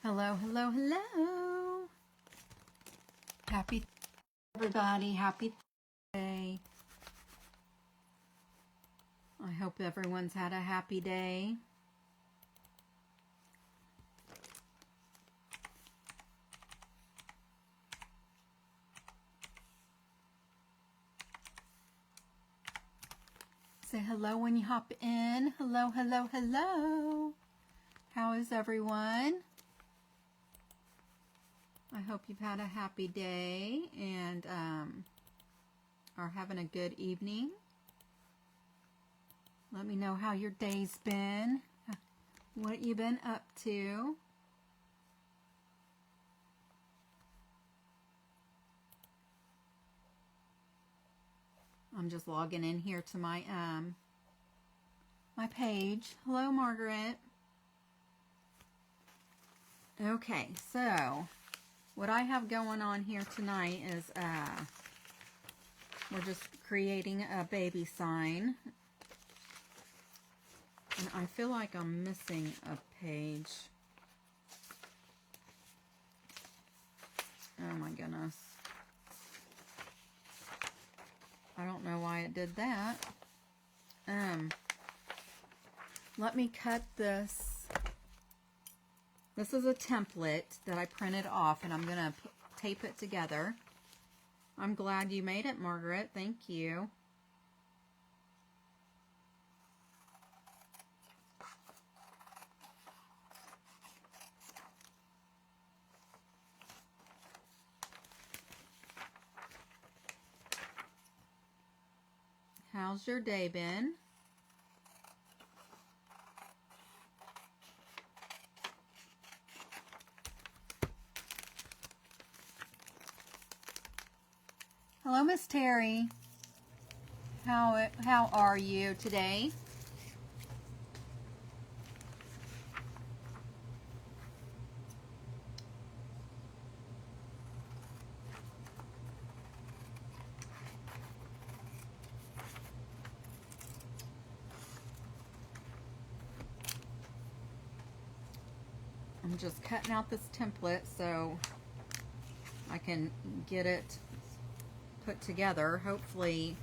Hello, hello, hello. Happy everybody. Happy day. I hope everyone's had a happy day. Say hello when you hop in. Hello, hello, hello. How is everyone? I hope you've had a happy day and are having a good evening. Let me know how your day's been, what you've been up to. I'm just logging in here to my my page. Hello, Margaret. Okay, so what I have going on here tonight is we're just creating a baby sign. And I feel like I'm missing a page. Oh my goodness. I don't know why it did that. Let me cut this. This is a template that I printed off, and I'm going to tape it together. I'm glad you made it, Margaret. Thank you. How's your day been? Hello, Miss Terry. How are you today? I'm just cutting out this template so I can get it put together. Hopefully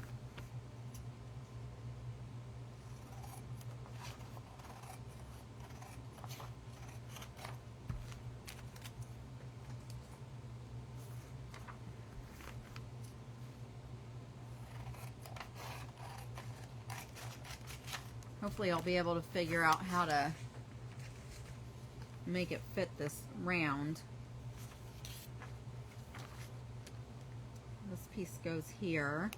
I'll be able to figure out how to make it fit this round. This piece goes here.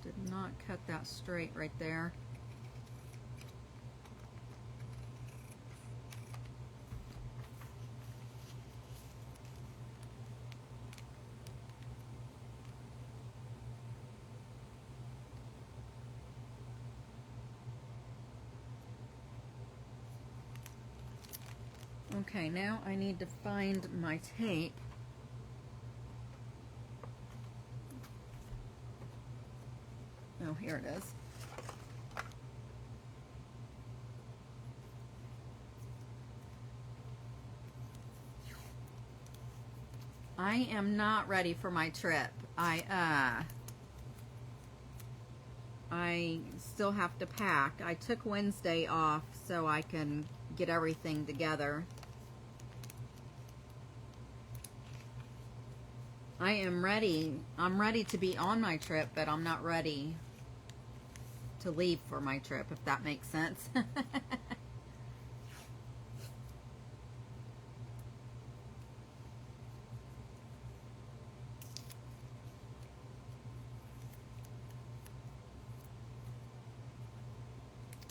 Did not cut that straight right there. Okay, now I need to find my tape. Oh, here it is. I am not ready for my trip. I still have to pack. I took Wednesday off so I can get everything together. I am ready. I'm ready to be on my trip, but I'm not ready to leave for my trip, if that makes sense.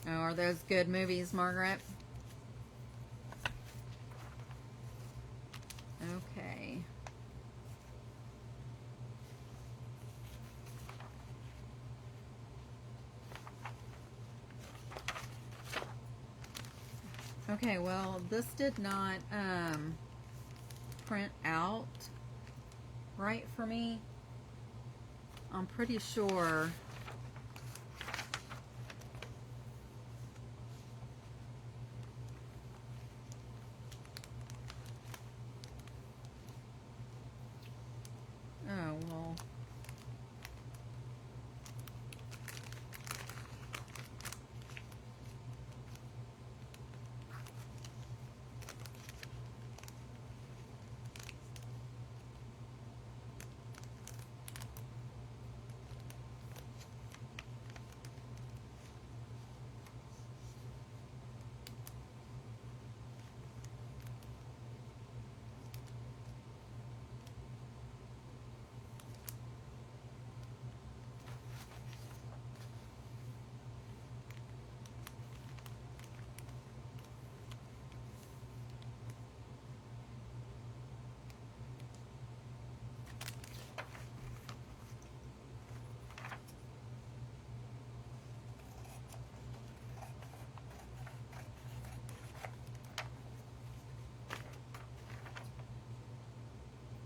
Oh, are those good movies, Margaret? Okay. Okay, well, this did not print out right for me. I'm pretty sure oh, well,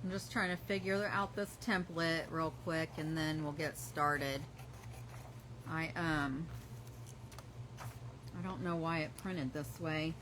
I'm just trying to figure out this template real quick and then we'll get started. I don't know why it printed this way.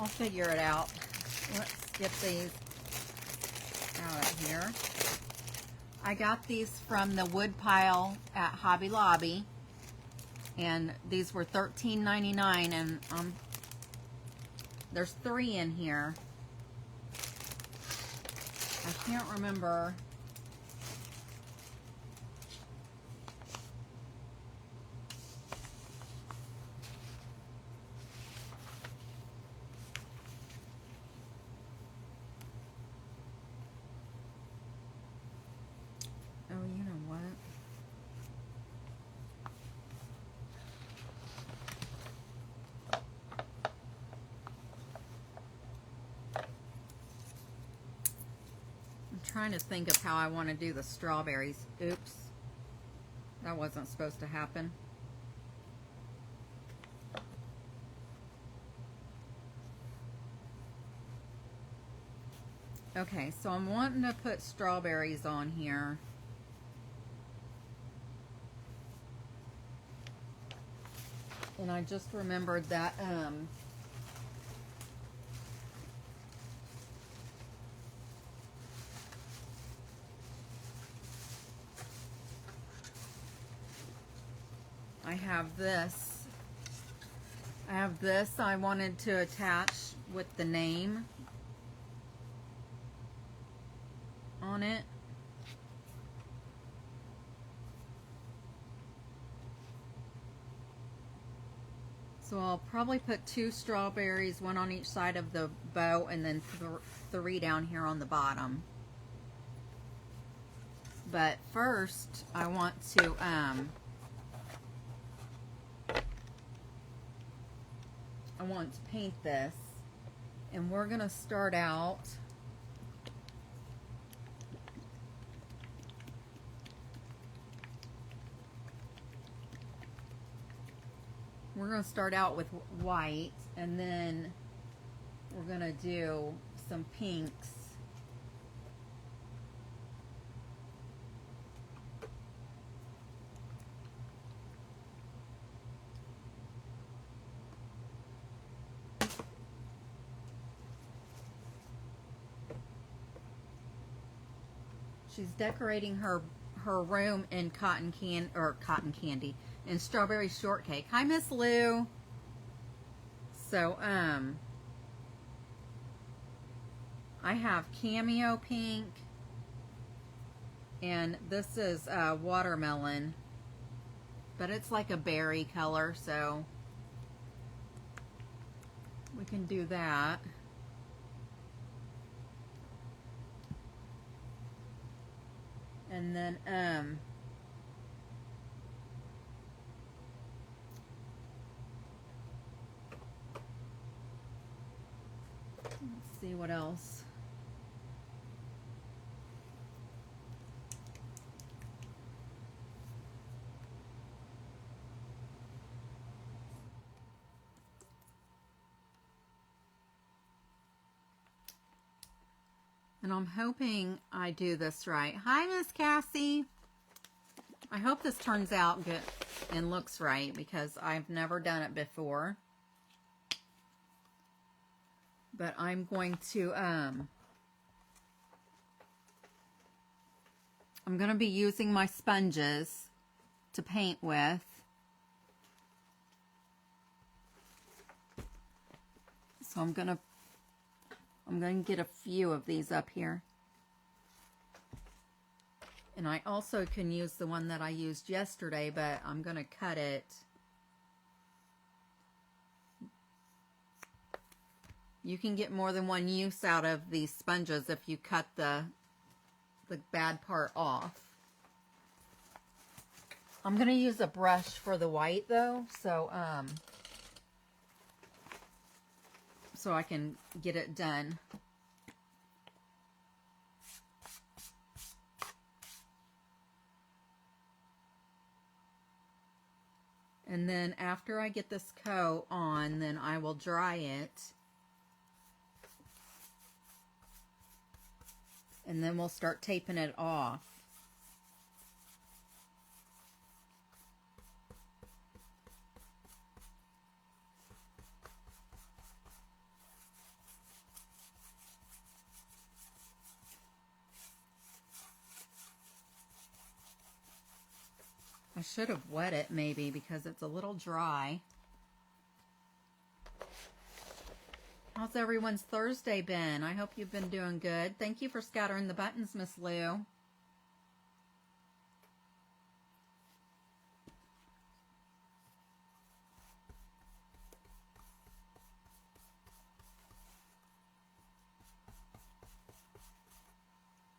I'll figure it out. Let's get these out of here. I got these from the wood pile at Hobby Lobby, and these were $13.99, and there's 3 in here. I can't remember. Oh, you know what? I'm trying to think of how I want to do the strawberries. Oops. That wasn't supposed to happen. Okay, so I'm wanting to put strawberries on here. And I just remembered that I have this. I wanted to attach with the name on it. So I'll probably put 2 strawberries, 1 on each side of the bow, and then 3 down here on the bottom. But first, I want to paint this. And we're going to start out with white, and then we're going to do some pinks. She's decorating her room in cotton candy and strawberry shortcake. Hi, Miss Lou. So I have cameo pink, and this is watermelon, but it's like a berry color, so we can do that. And then let's see what else. And I'm hoping I do this right. Hi, Miss Cassie. I hope this turns out good and looks right, because I've never done it before. But I'm going to, I'm going to be using my sponges to paint with. So I'm going to get a few of these up here. And I also can use the one that I used yesterday, but I'm going to cut it. You can get more than one use out of these sponges if you cut the bad part off. I'm going to use a brush for the white though, so I can get it done. And then after I get this coat on, then I will dry it. And then we'll start taping it off. I should have wet it maybe, because it's a little dry. How's everyone's Thursday been? I hope you've been doing good. Thank you for scattering the buttons, Miss Lou.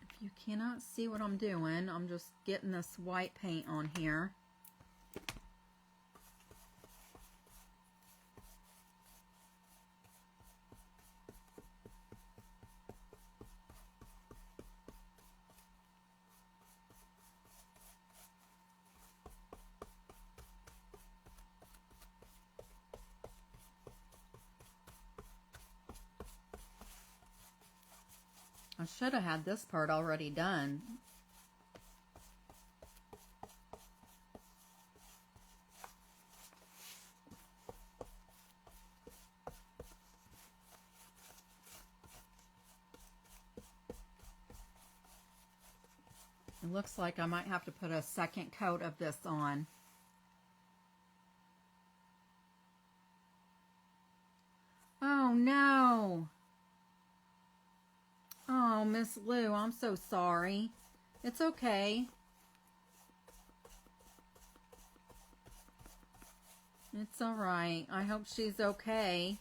If you cannot see what I'm doing, I'm just getting this white paint on here. I should have had this part already done. It looks like I might have to put a second coat of this on. Oh no! Oh, Miss Lou, I'm so sorry. It's okay. It's all right. I hope she's okay.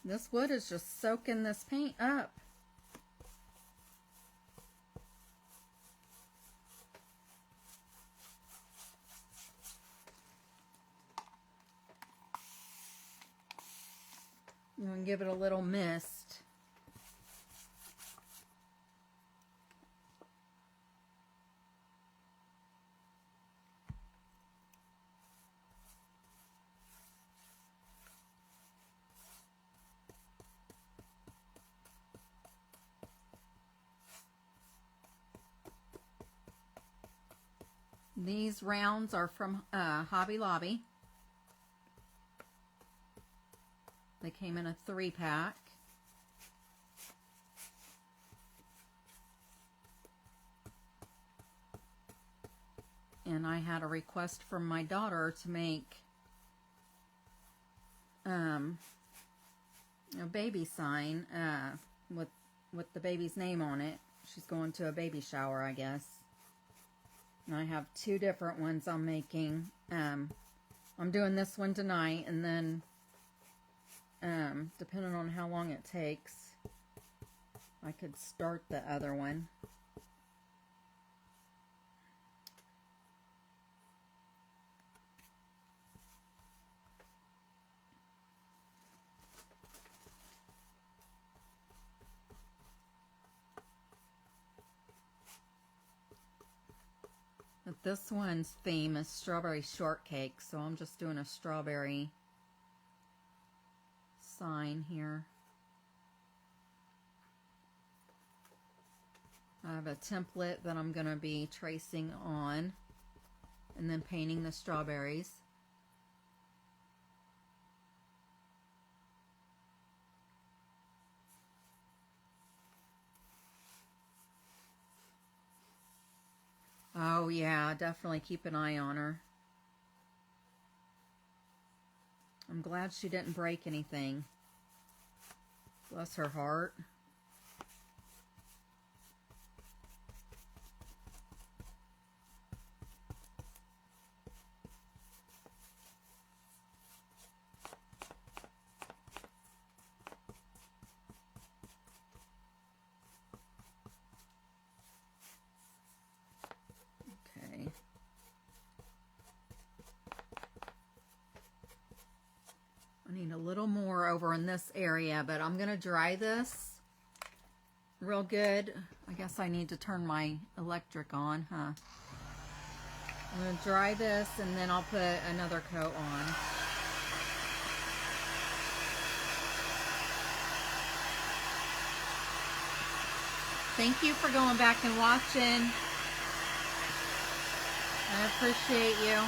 This wood is just soaking this paint up. I'm going to give it a little mist. These rounds are from Hobby Lobby. They came in a 3-pack. And I had a request from my daughter to make a baby sign with the baby's name on it. She's going to a baby shower, I guess. And I have 2 different ones I'm making. I'm doing this one tonight, and then depending on how long it takes, I could start the other one. But this one's theme is strawberry shortcake, so I'm just doing a strawberry sign here. I have a template that I'm going to be tracing on and then painting the strawberries. Oh yeah, definitely keep an eye on her. I'm glad she didn't break anything. Bless her heart. Okay. I need a little more over in this area, but I'm going to dry this real good. I guess I need to turn my electric on, huh? I'm going to dry this and then I'll put another coat on. Thank you for going back and watching. I appreciate you.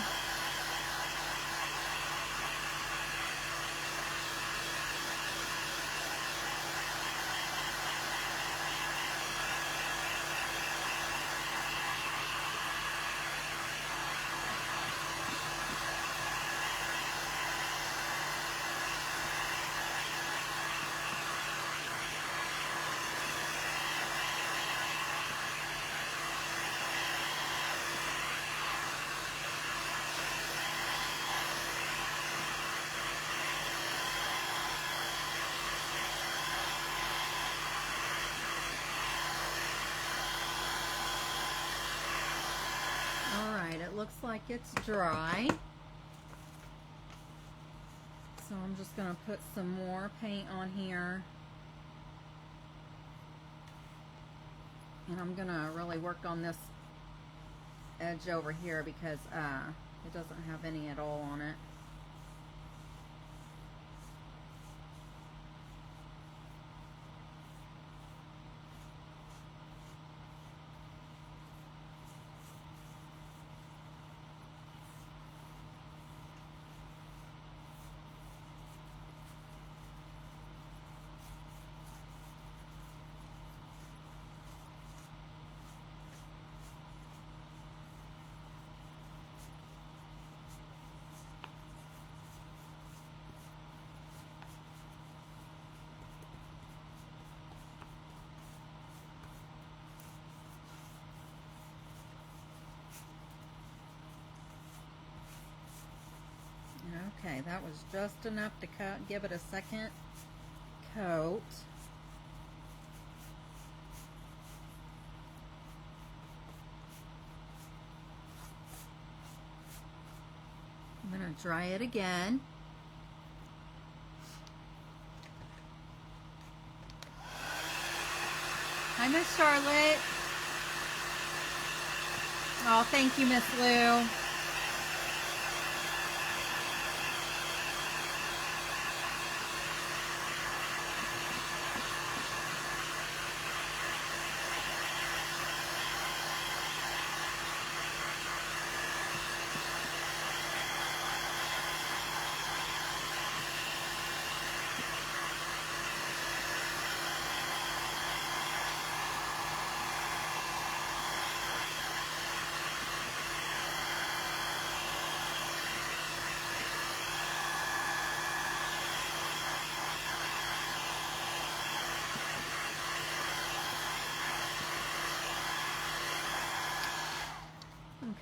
Looks like it's dry. So I'm just going to put some more paint on here. And I'm going to really work on this edge over here because it doesn't have any at all on it. Okay, that was just enough to cut. Give it a second. coat. I'm going to dry it again. Hi, Miss Charlotte. Oh, thank you, Miss Lou.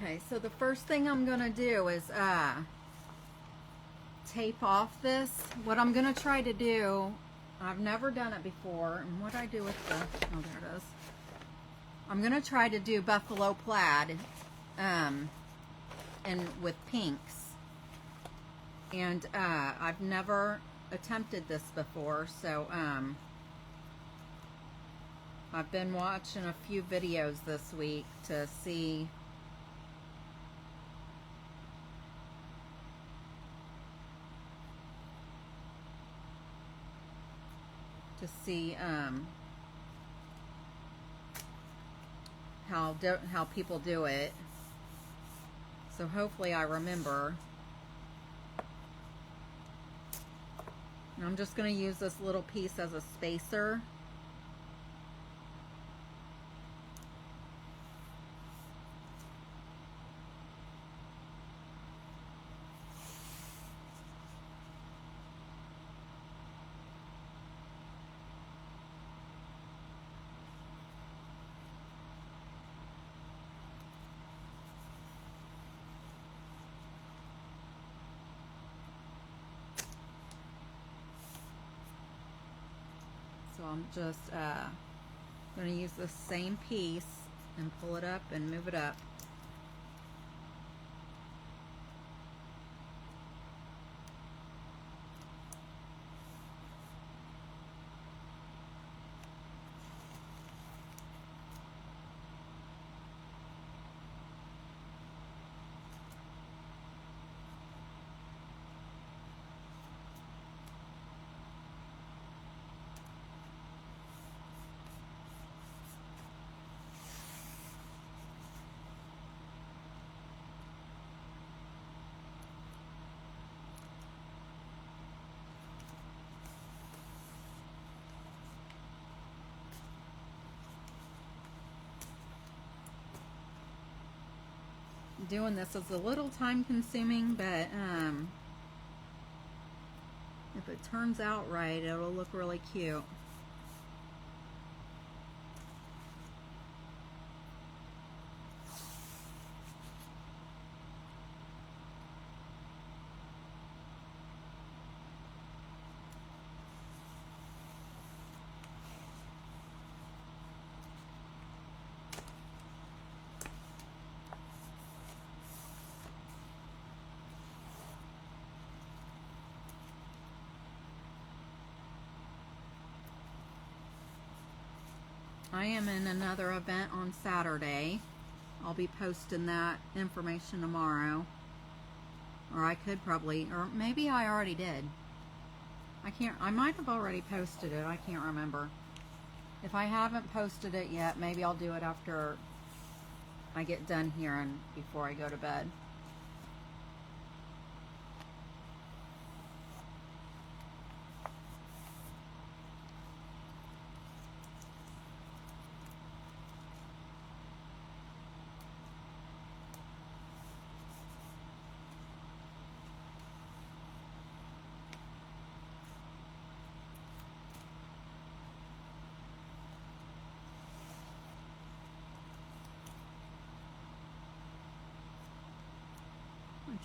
Okay, so the first thing I'm going to do is tape off this. What I'm going to try to do, I've never done it before, and what I do with the, oh, there it is. I'm going to try to do buffalo plaid and with pinks. And I've never attempted this before, so I've been watching a few videos this week to see how people do it. So hopefully I remember. And I'm just going to use this little piece as a spacer. So I'm just going to use the same piece and pull it up and move it up. Doing this is a little time consuming, but if it turns out right, it'll look really cute. I am in another event on Saturday. I'll be posting that information tomorrow. Or I could probably, or maybe I already did. I might have already posted it. I can't remember. If I haven't posted it yet, maybe I'll do it after I get done here and before I go to bed.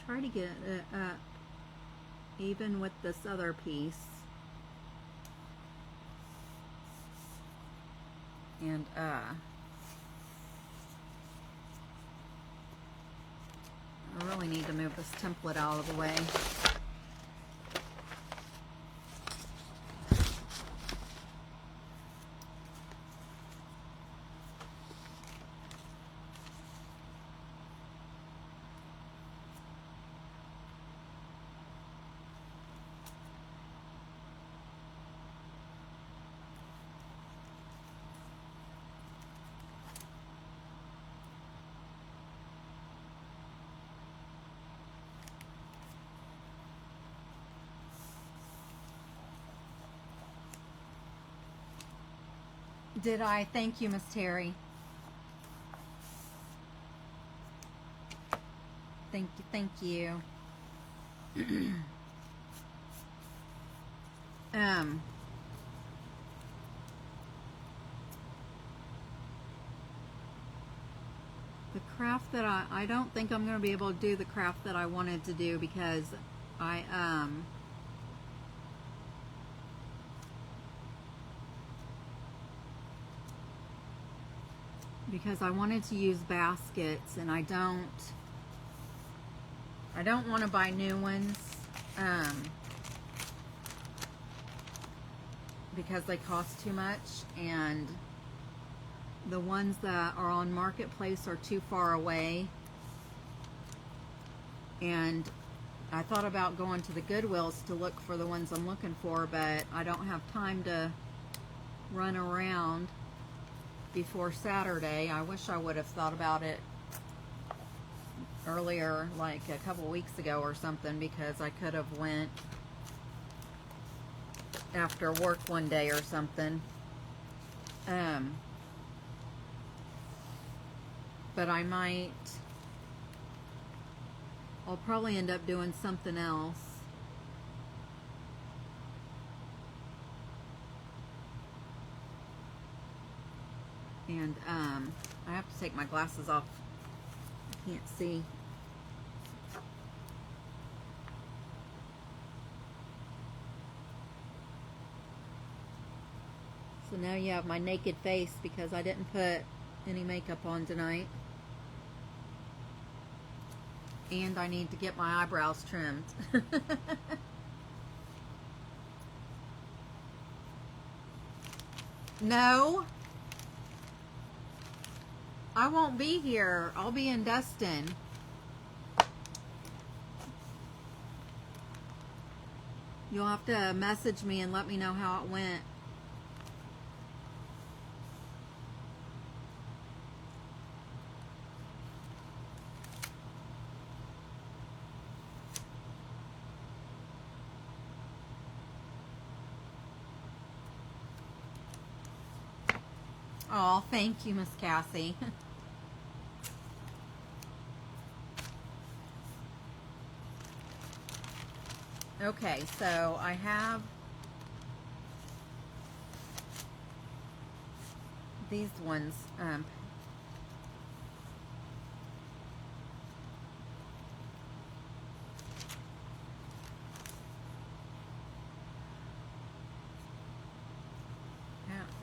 Try to get it up even with this other piece. And I really need to move this template out of the way. Did I? Thank you, Miss Terry. Thank you, thank you. The craft that I don't think I'm going to be able to do the craft that I wanted to do because I wanted to use baskets, and I don't want to buy new ones because they cost too much, and the ones that are on Marketplace are too far away. And I thought about going to the Goodwills to look for the ones I'm looking for, but I don't have time to run around before Saturday. I wish I would have thought about it earlier, like a couple weeks ago or something, because I could have went after work one day or something. But I'll probably end up doing something else. And I have to take my glasses off. I can't see. So now you have my naked face because I didn't put any makeup on tonight. And I need to get my eyebrows trimmed. No, I won't be here. I'll be in Destin. You'll have to message me and let me know how it went. Oh, thank you, Miss Cassie. Okay, so I have these ones.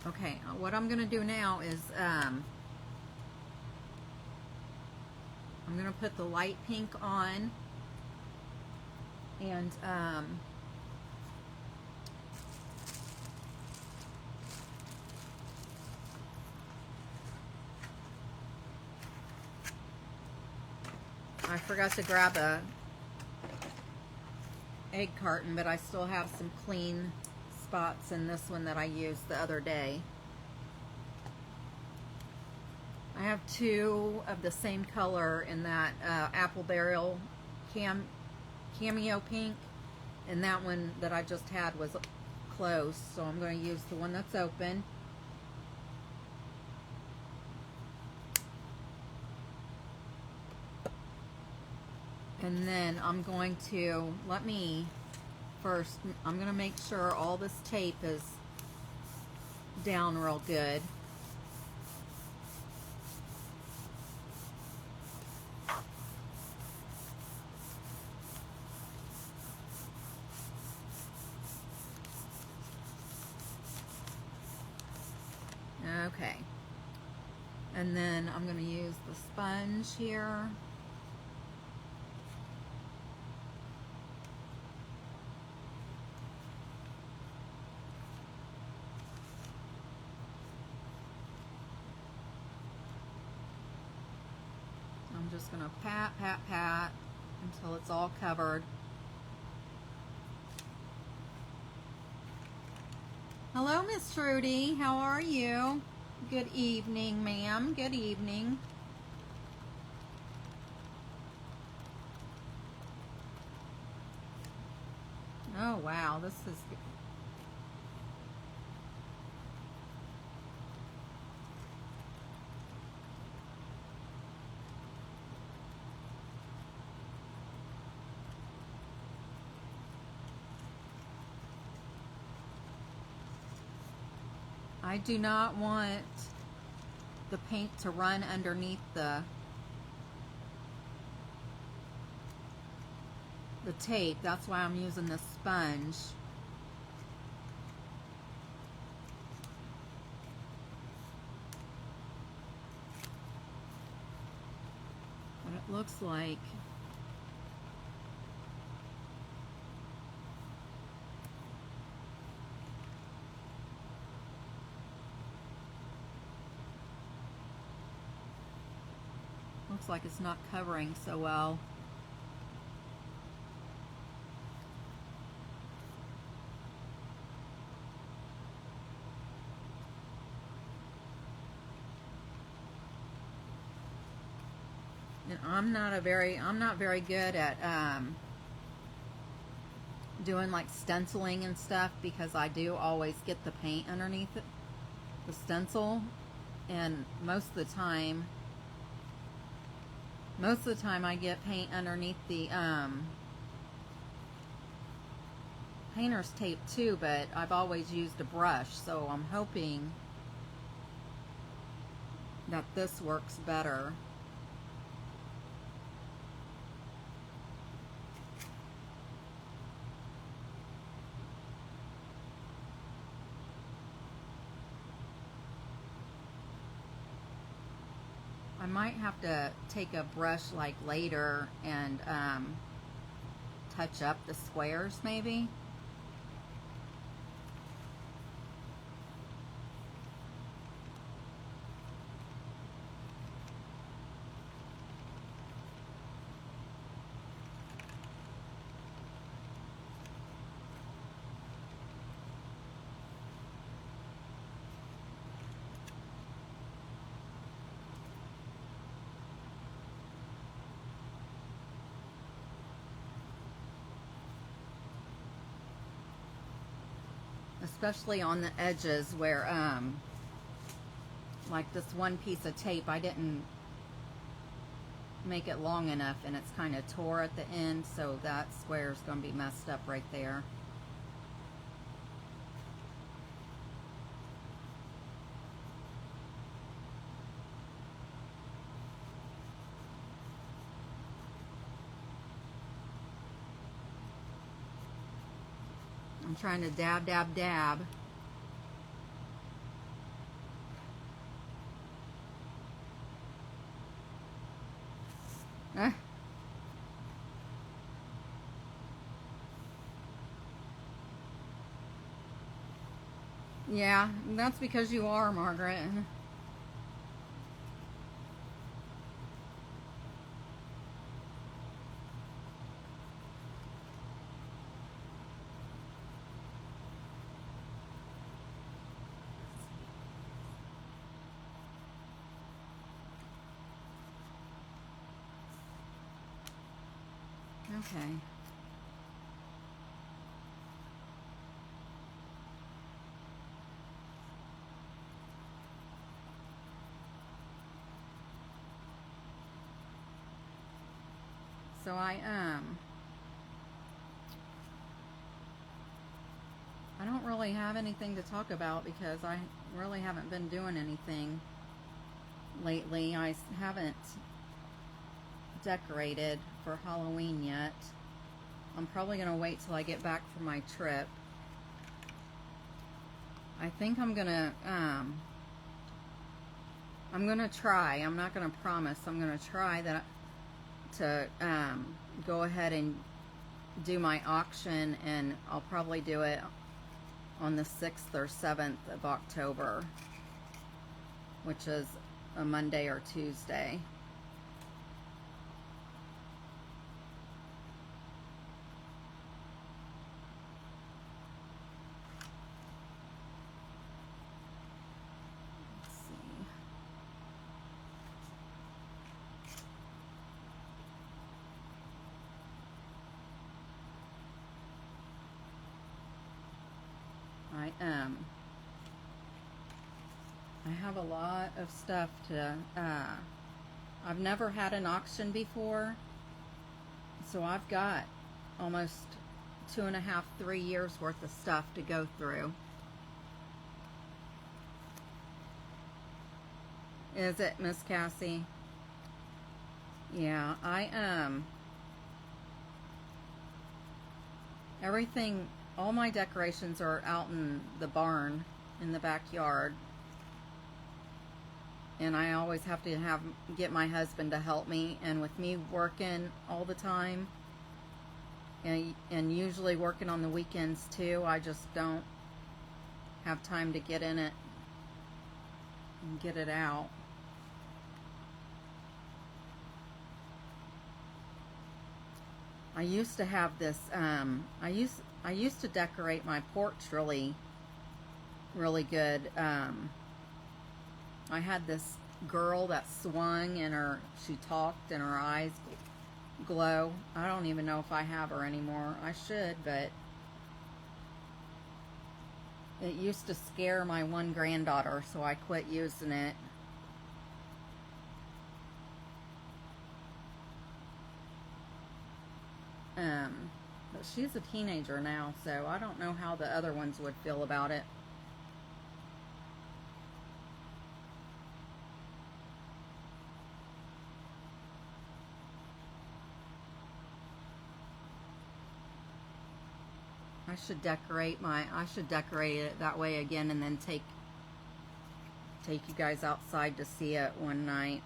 Okay, what I'm going to do now is I'm going to put the light pink on, and I forgot to grab a egg carton, but I still have some clean spots in this one that I used the other day. I have two of the same color in that Apple Barrel Cameo Pink, and that one that I just had was closed, so I'm going to use the one that's open. And then I'm going to, first, I'm going to make sure all this tape is down real good. Okay. And then I'm going to use the sponge here. I'm just going to pat, pat, pat until it's all covered. Hello, Miss Trudy. How are you? Good evening, ma'am. Good evening. Oh, wow. This is... I do not want the paint to run underneath the tape. That's why I'm using this sponge. What it looks like. Looks like it's not covering so well. And I'm not very good at doing like stenciling and stuff, because I do always get the paint underneath it, the stencil, and most of the time I get paint underneath the painter's tape too, but I've always used a brush, so I'm hoping that this works better. I might have to take a brush like later and touch up the squares maybe. Especially on the edges where, like this one piece of tape, I didn't make it long enough and it's kind of tore at the end, so that square is going to be messed up right there. I'm trying to dab, dab, dab. Yeah, that's because you are, Margaret. Okay. So I don't really have anything to talk about because I really haven't been doing anything lately. I haven't decorated for Halloween yet. I'm probably going to wait till I get back from my trip. I think I'm going to I'm gonna try. I'm not gonna promise. I'm gonna try that to go ahead and do my auction, and I'll probably do it on the 6th or 7th of October, which is a Monday or Tuesday. Let's see. I have a lot of stuff to, I've never had an auction before, so I've got almost 2.5, 3 years worth of stuff to go through. Is it, Miss Cassie? Yeah, everything, all my decorations are out in the barn in the backyard. And I always have to get my husband to help me, and with me working all the time and usually working on the weekends too, I just don't have time to get in it and get it out. I used to have this I used to decorate my porch really good. I had this girl that swung, and she talked and her eyes glow. I don't even know if I have her anymore. I should, but it used to scare my one granddaughter, so I quit using it. But she's a teenager now, so I don't know how the other ones would feel about it. I should decorate it that way again, and then take you guys outside to see it one night.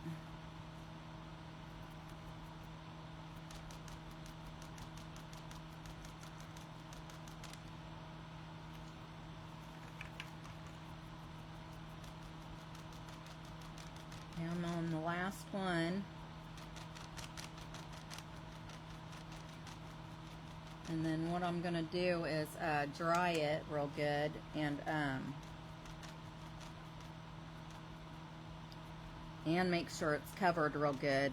I'm on the last one. And then what I'm going to do is dry it real good, and make sure it's covered real good.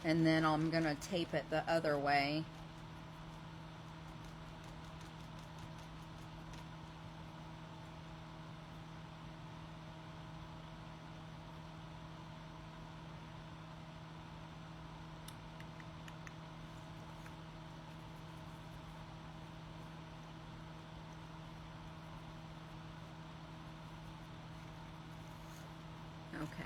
And then I'm going to tape it the other way. Okay.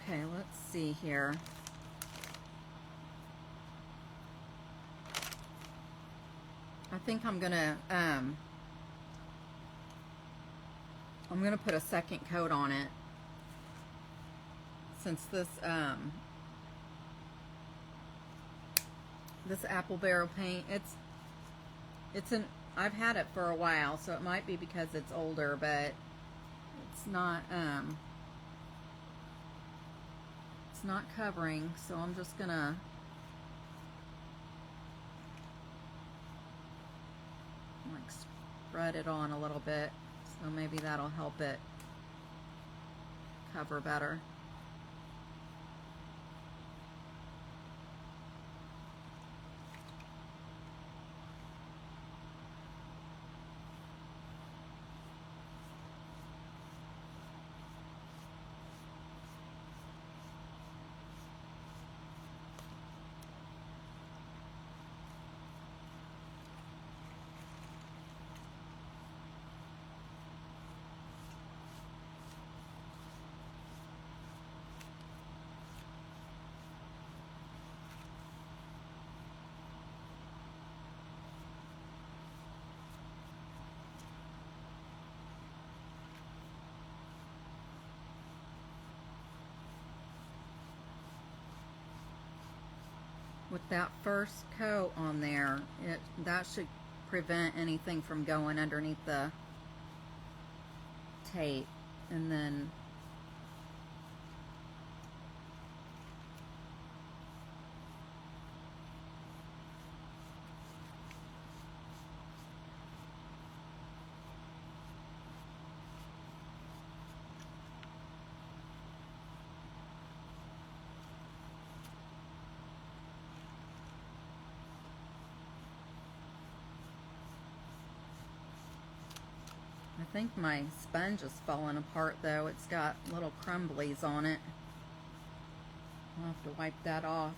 Okay, let's see here. I think I'm gonna put a second coat on it, since this this apple barrel paint, I've had it for a while, so it might be because it's older, but it's not covering, so I'm just gonna like thread it on a little bit, so maybe that'll help it cover better. With that first coat on there, that should prevent anything from going underneath the tape. And then I think my sponge is falling apart though. It's got little crumblies on it. I'll have to wipe that off.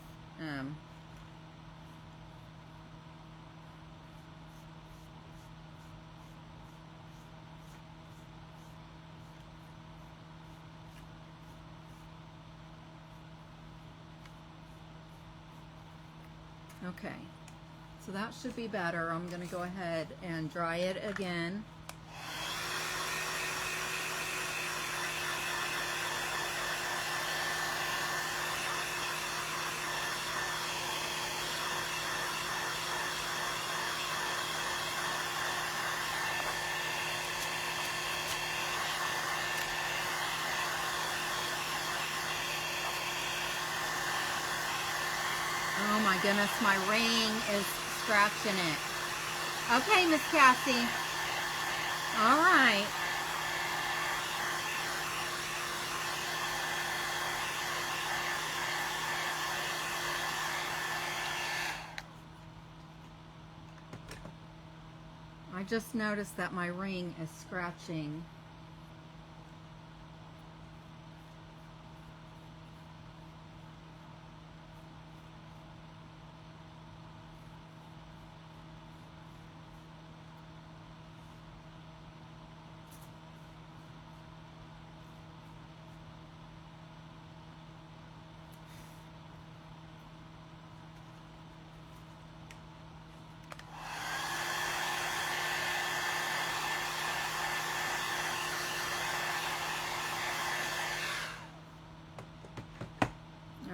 Okay, so that should be better. I'm going to go ahead and dry it again. Oh my goodness, my ring is scratching it. Okay, Miss Cassie. All right. I just noticed that my ring is scratching.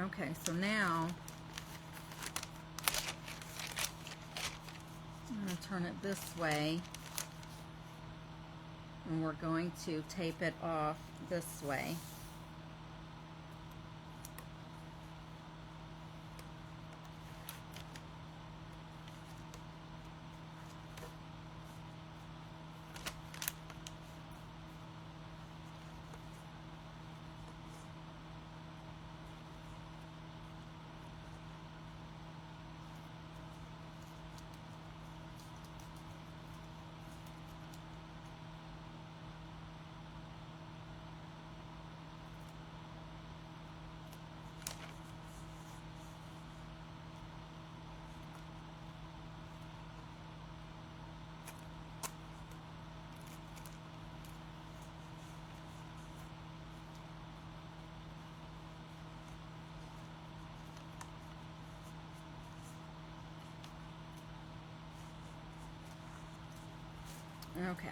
Okay, so now I'm going to turn it this way, and we're going to tape it off this way. Okay.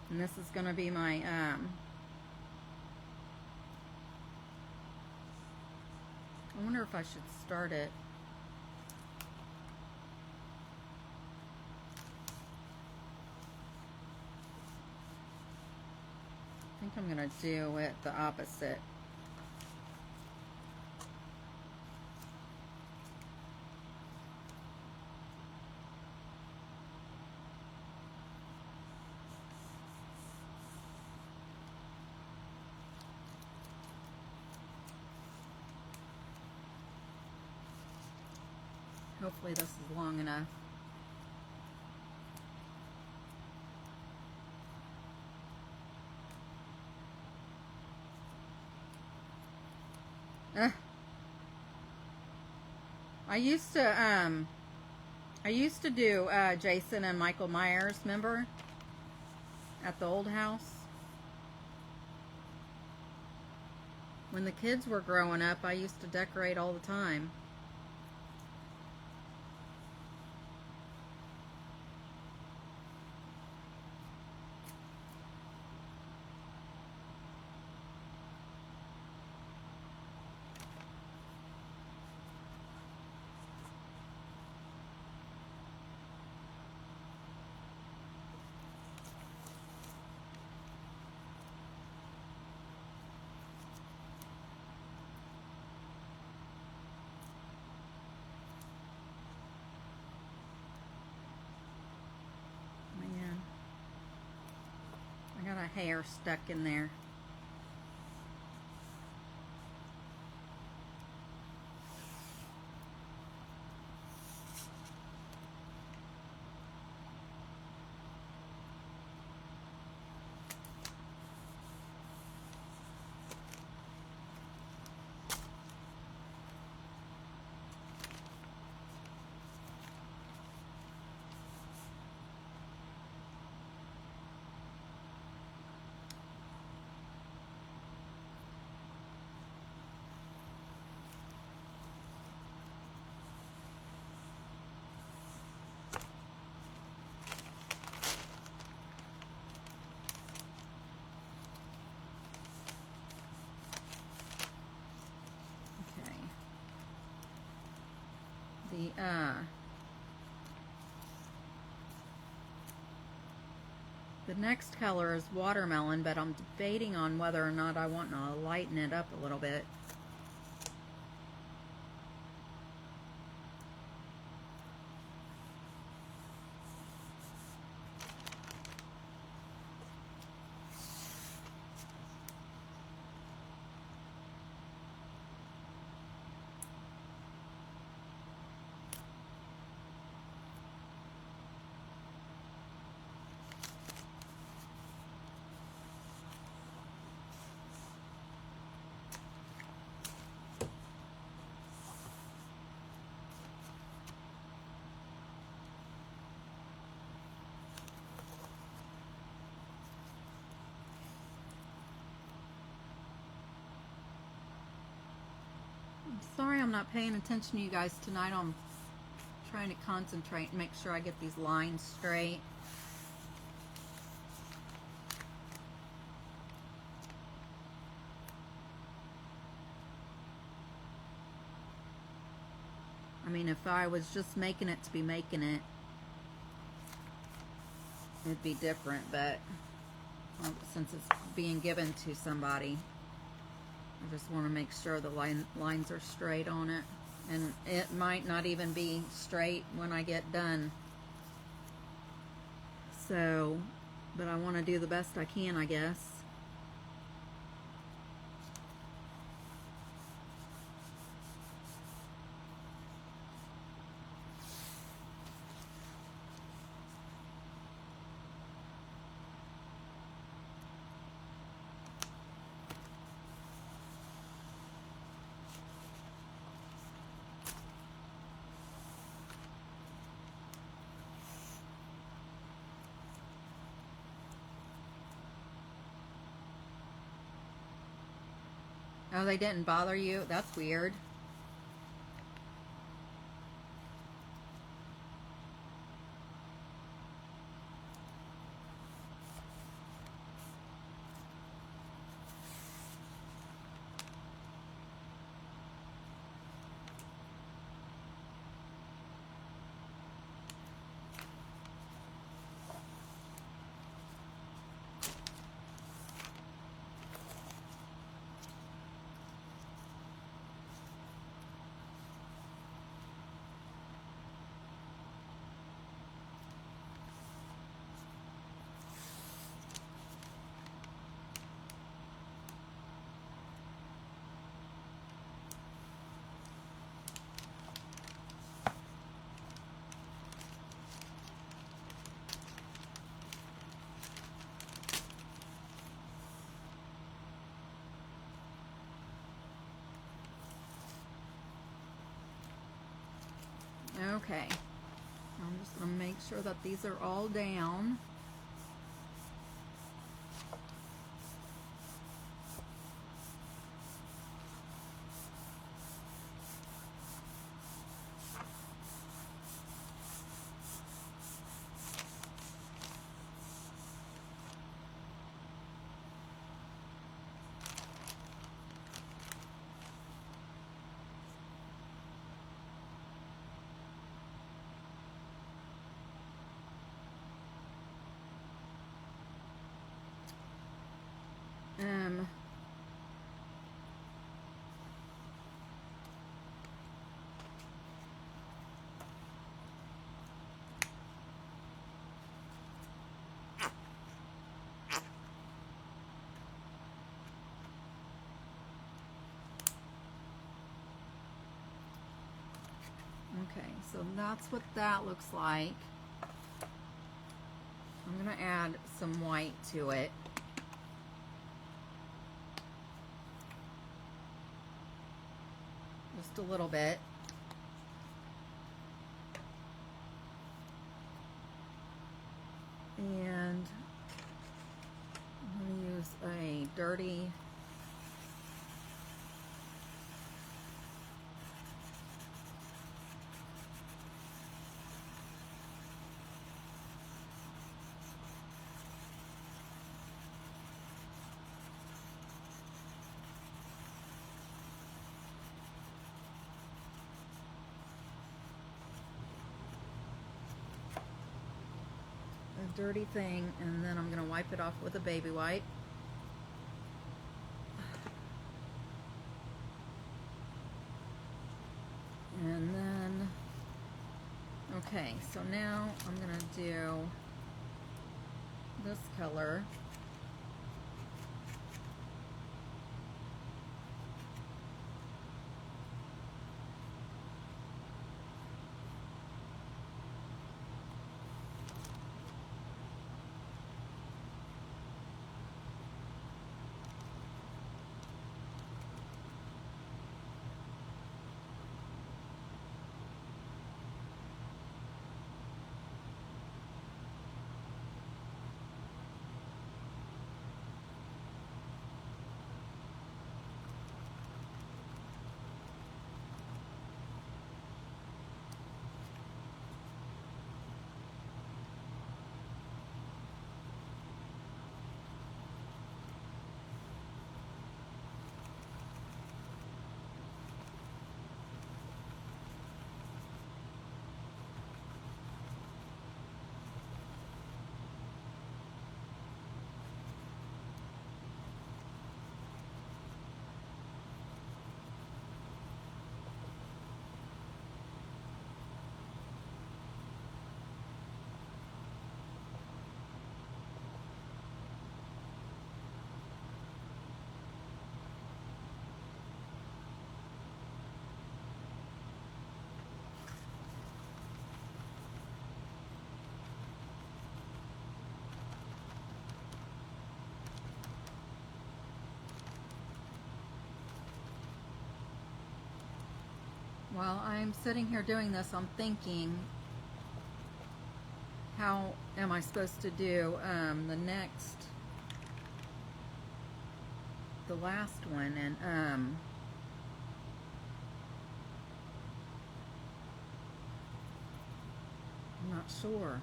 And this is going to be my, I wonder if I should start it. I think I'm going to do it the opposite. Hopefully this is long enough. I used to do Jason and Michael Myers, remember? At the old house. When the kids were growing up, I used to decorate all the time. Man, I got a hair stuck in there. The next color is watermelon, but I'm debating on whether or not I want to lighten it up a little bit. Sorry I'm not paying attention to you guys tonight. I'm trying to concentrate and make sure I get these lines straight. I mean, if I was just making it to be making it, it'd be different, but since it's being given to somebody, I just want to make sure the lines are straight on it. And it might not even be straight when I get done. So, but I want to do the best I can, I guess. Oh, they didn't bother you? That's weird. Okay. I'm just going to make sure that these are all down. Um, okay, so that's what that looks like. I'm going to add some white to it. Just a little bit. And I'm going to use a dirty dirty thing, and then I'm going to wipe it off with a baby wipe. And then, okay, so now I'm going to do this color. While I'm sitting here doing this, I'm thinking, how am I supposed to do the last one? And I'm not sure.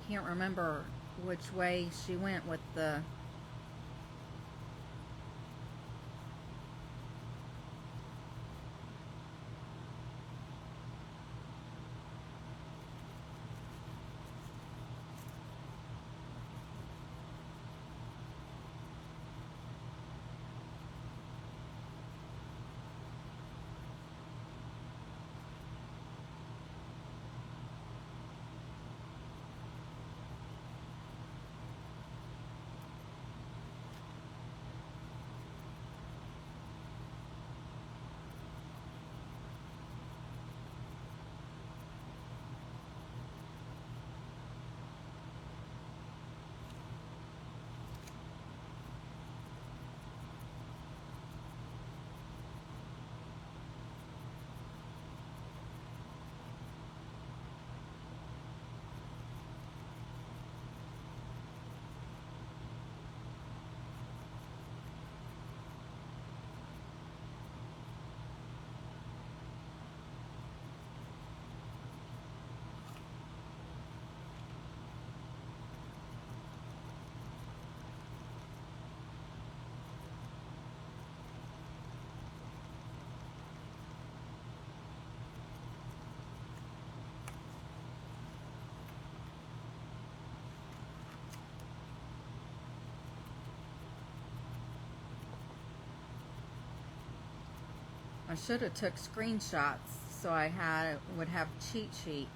Can't remember which way she went with the I should have took screenshots so I would have cheat sheets.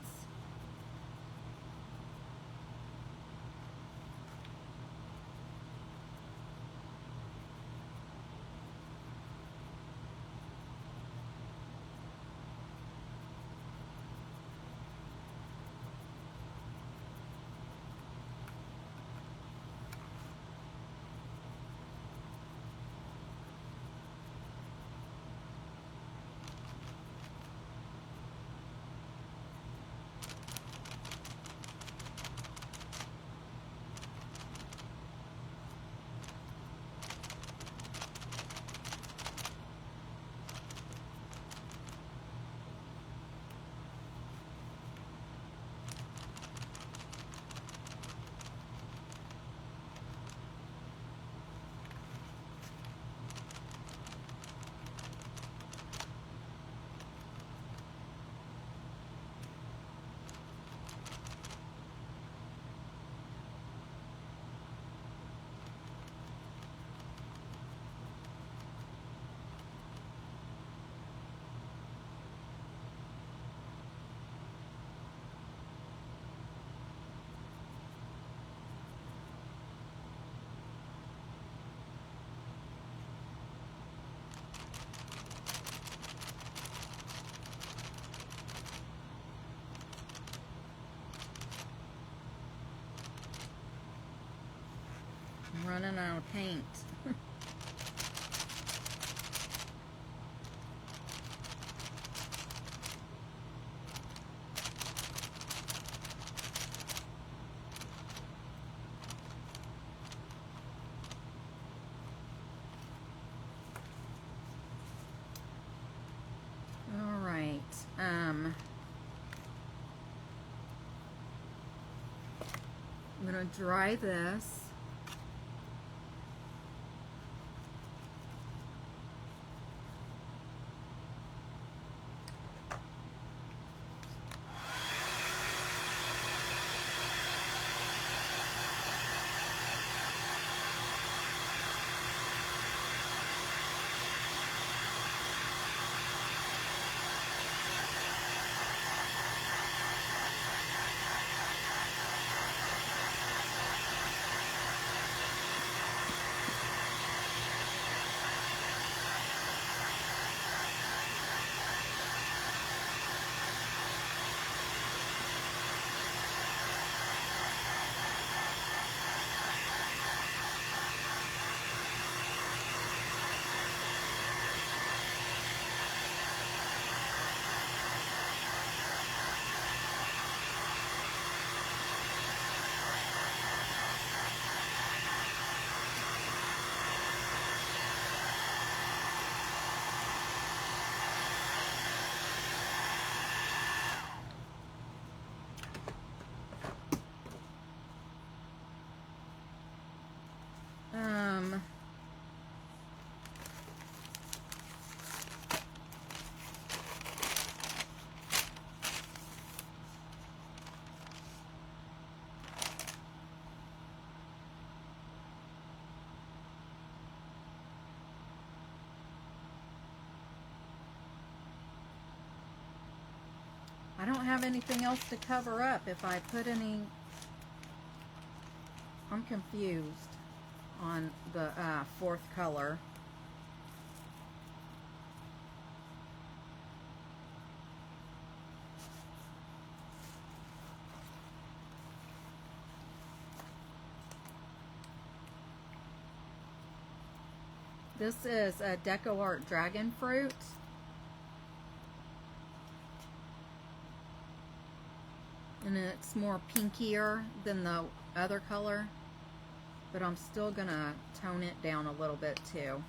I'm running out of paint. All right. I'm gonna dry this. I don't have anything else to cover up. If I put any, I'm confused on the fourth color. This is a Deco Art Dragon Fruit. And it's more pinkier than the other color, but I'm still gonna tone it down a little bit too.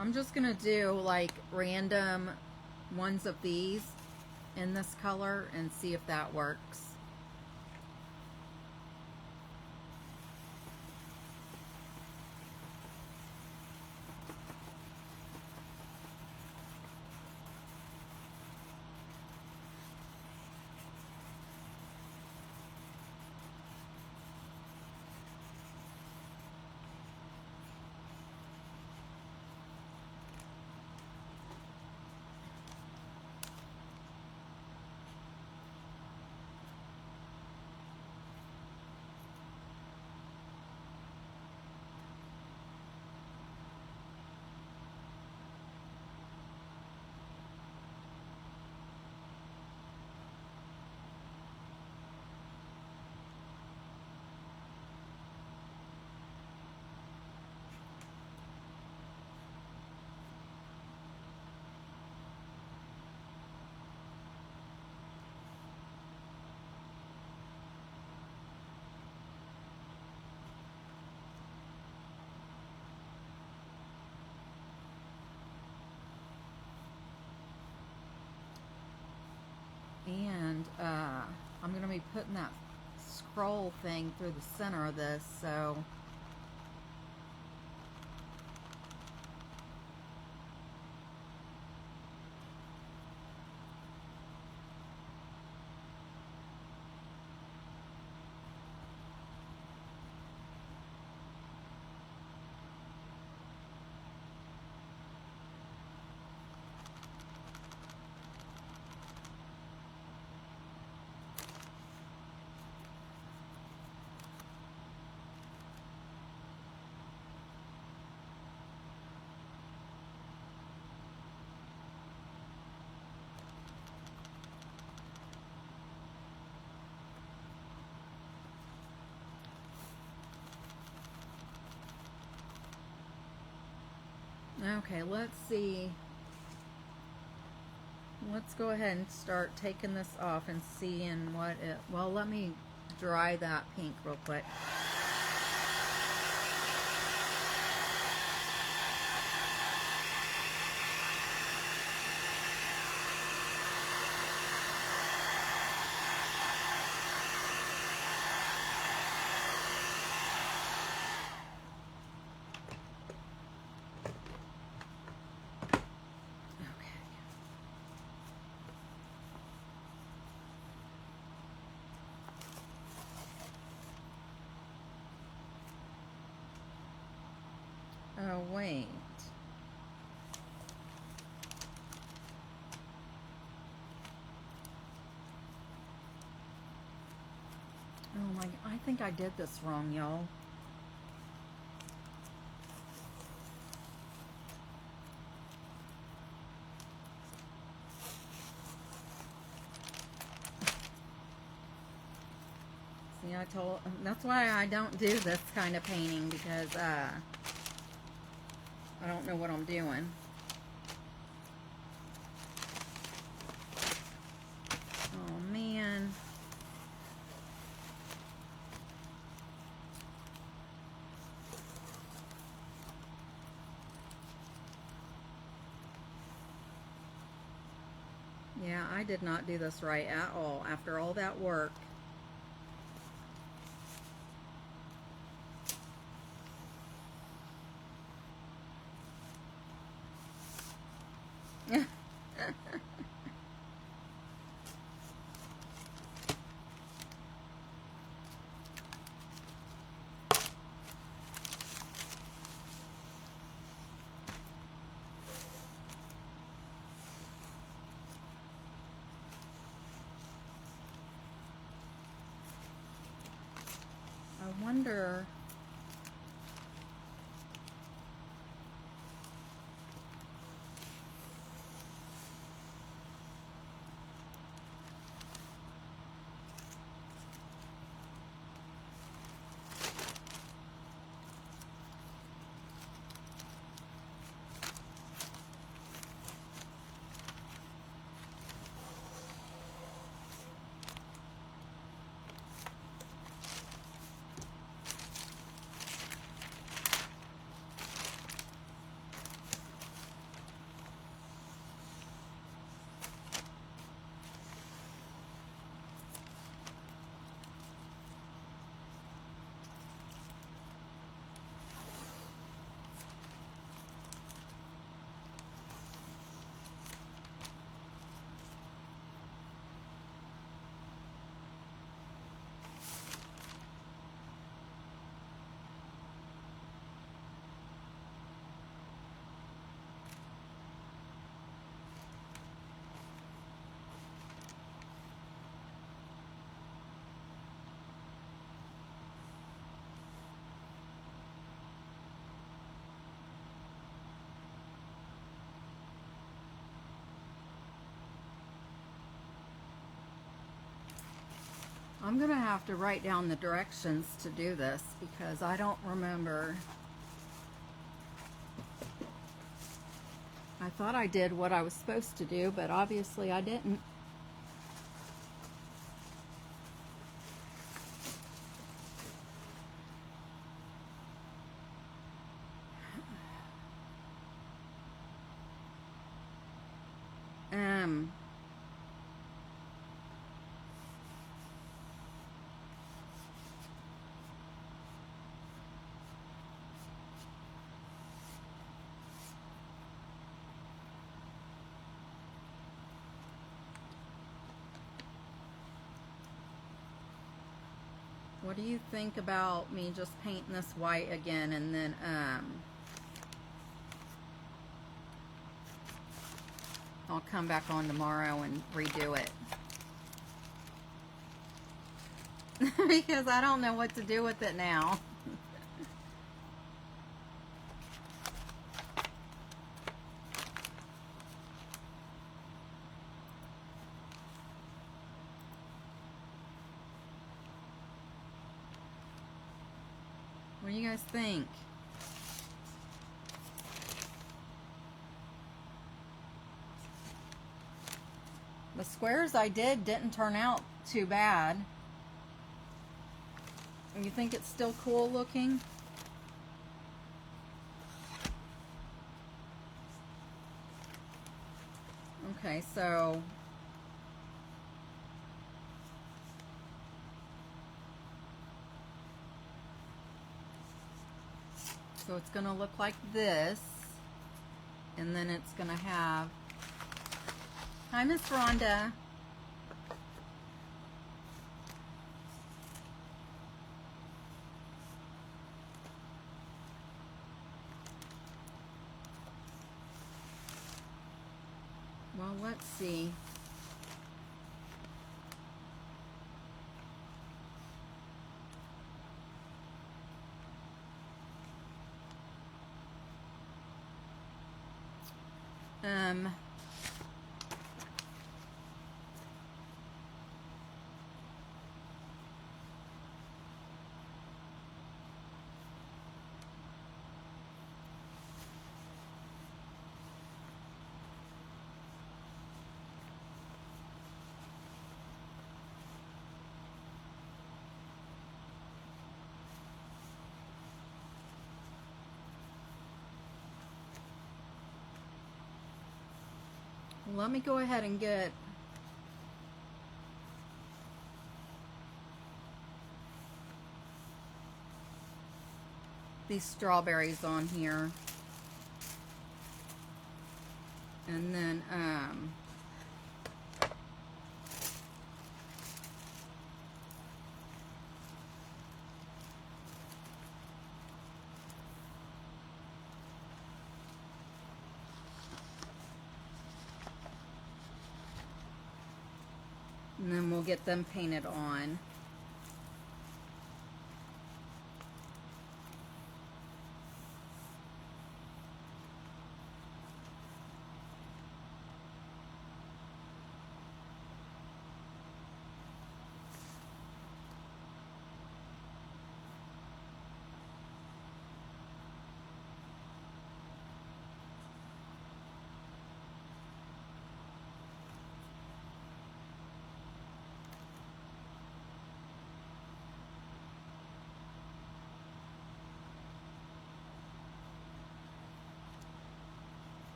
I'm just gonna do like random ones of these in this color and see if that works. I'm going to be putting that scroll thing through the center of this, so okay, let's see. Let's go ahead and start taking this off and seeing what it, well, let me dry that pink real quick. Oh, wait. Oh my, I think I did this wrong, y'all. See, that's why I don't do this kind of painting, because, I don't know what I'm doing. Oh, man. Yeah, I did not do this right at all after all that work. I wonder... I'm going to have to write down the directions to do this because I don't remember. I thought I did what I was supposed to do, but obviously I didn't. What do you think about me just painting this white again and then I'll come back on tomorrow and redo it. Because I don't know what to do with it now. What do you guys think? The squares I didn't turn out too bad. You think it's still cool looking? Okay, so it's going to look like this, and then it's going to have, hi Miss Rhonda. Well, let's see. Let me go ahead and get these strawberries on here. And then we'll get them painted on.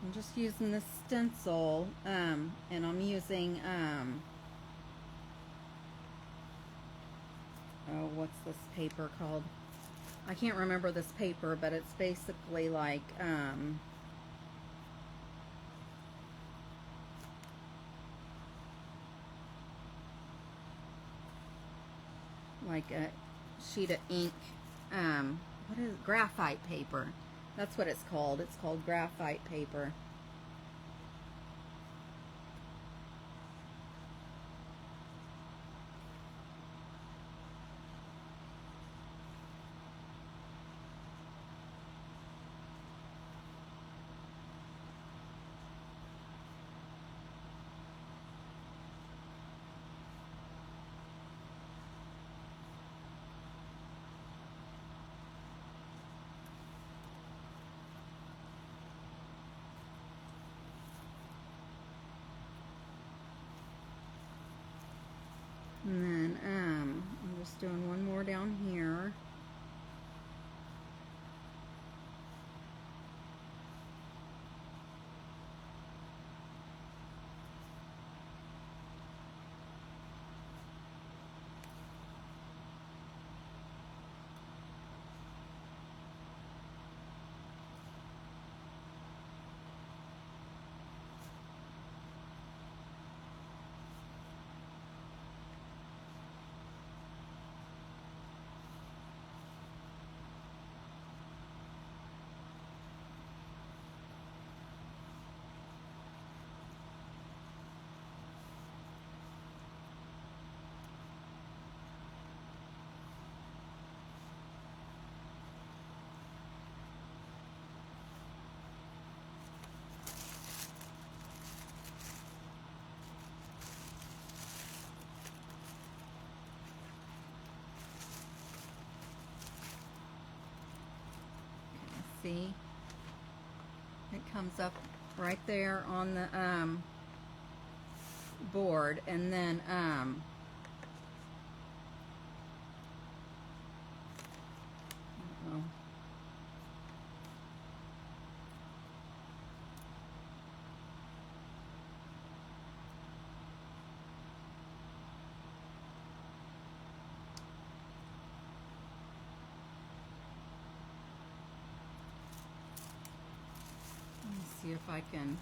I'm just using this stencil, and I'm using, oh, what's this paper called? I can't remember this paper, but it's basically like, like a sheet of ink, what is it? Graphite paper. That's what it's called. It's called graphite paper. Just doing one more down here. See, it comes up right there on the board, and then let me see if I can.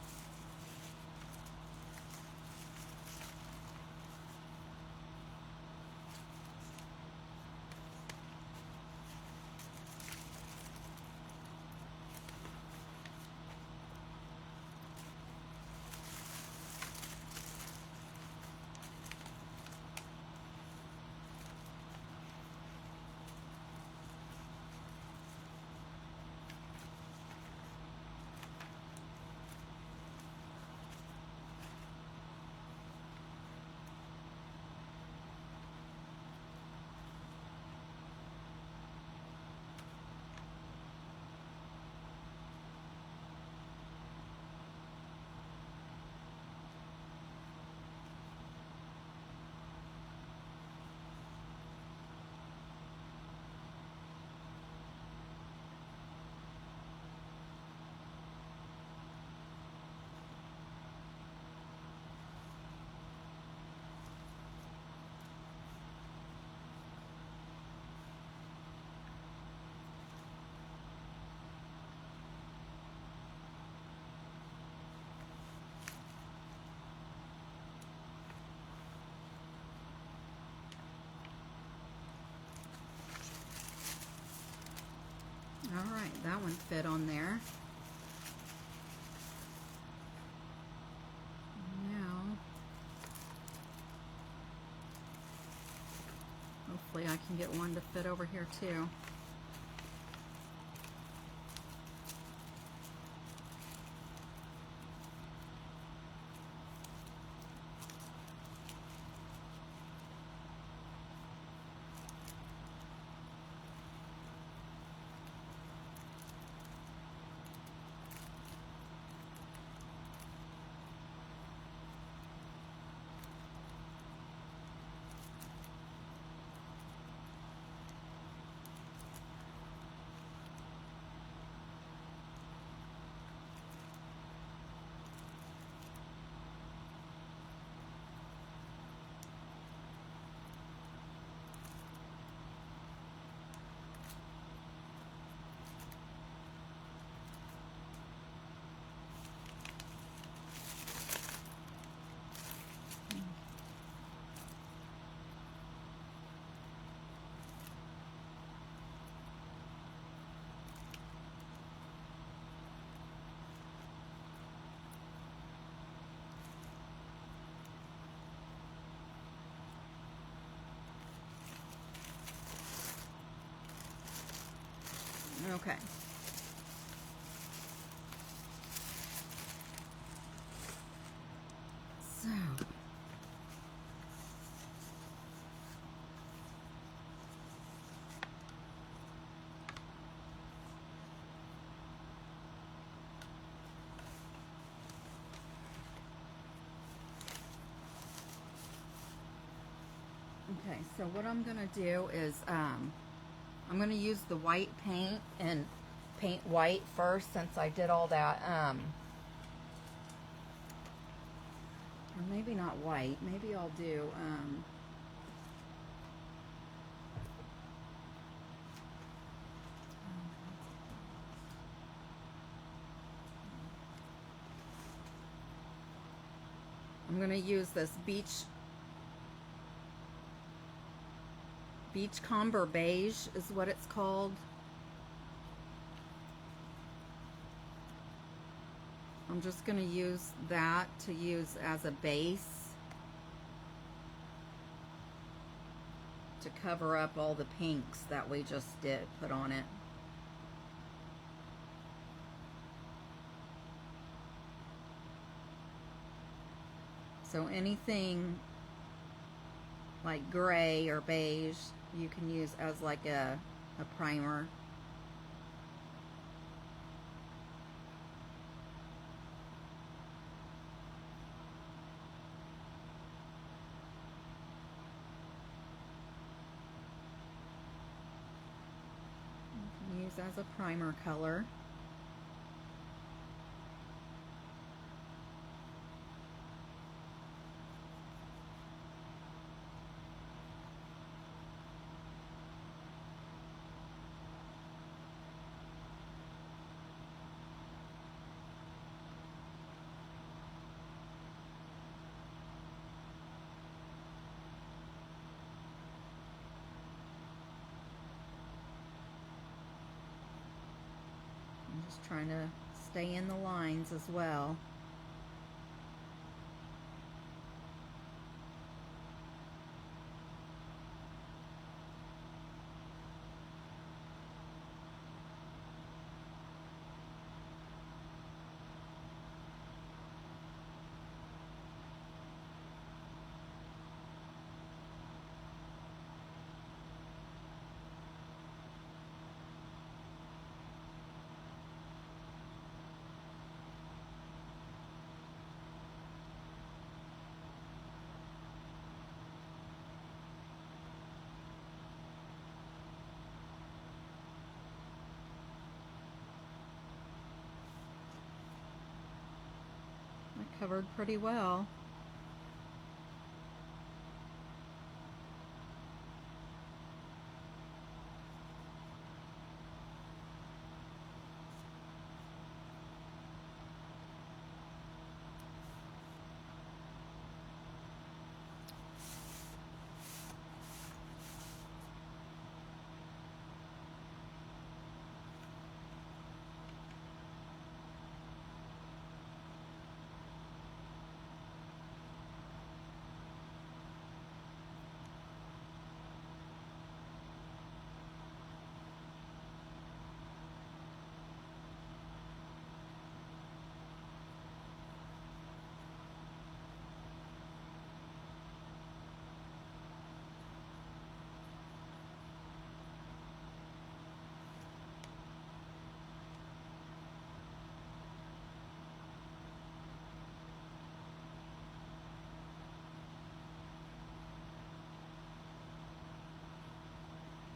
All right, that one fit on there. Now, hopefully I can get one to fit over here too. Okay. So, Okay, so what I'm going to do is I'm going to use the white paint and paint white first, since I did all that, or maybe not white, maybe I'll do, I'm going to use this Beachcomber Beige is what it's called. I'm just going to use that to use as a base to cover up all the pinks that we just put on it. So anything like gray or beige you can use as like a primer. You can use as a primer color. Just trying to stay in the lines as well. Covered pretty well.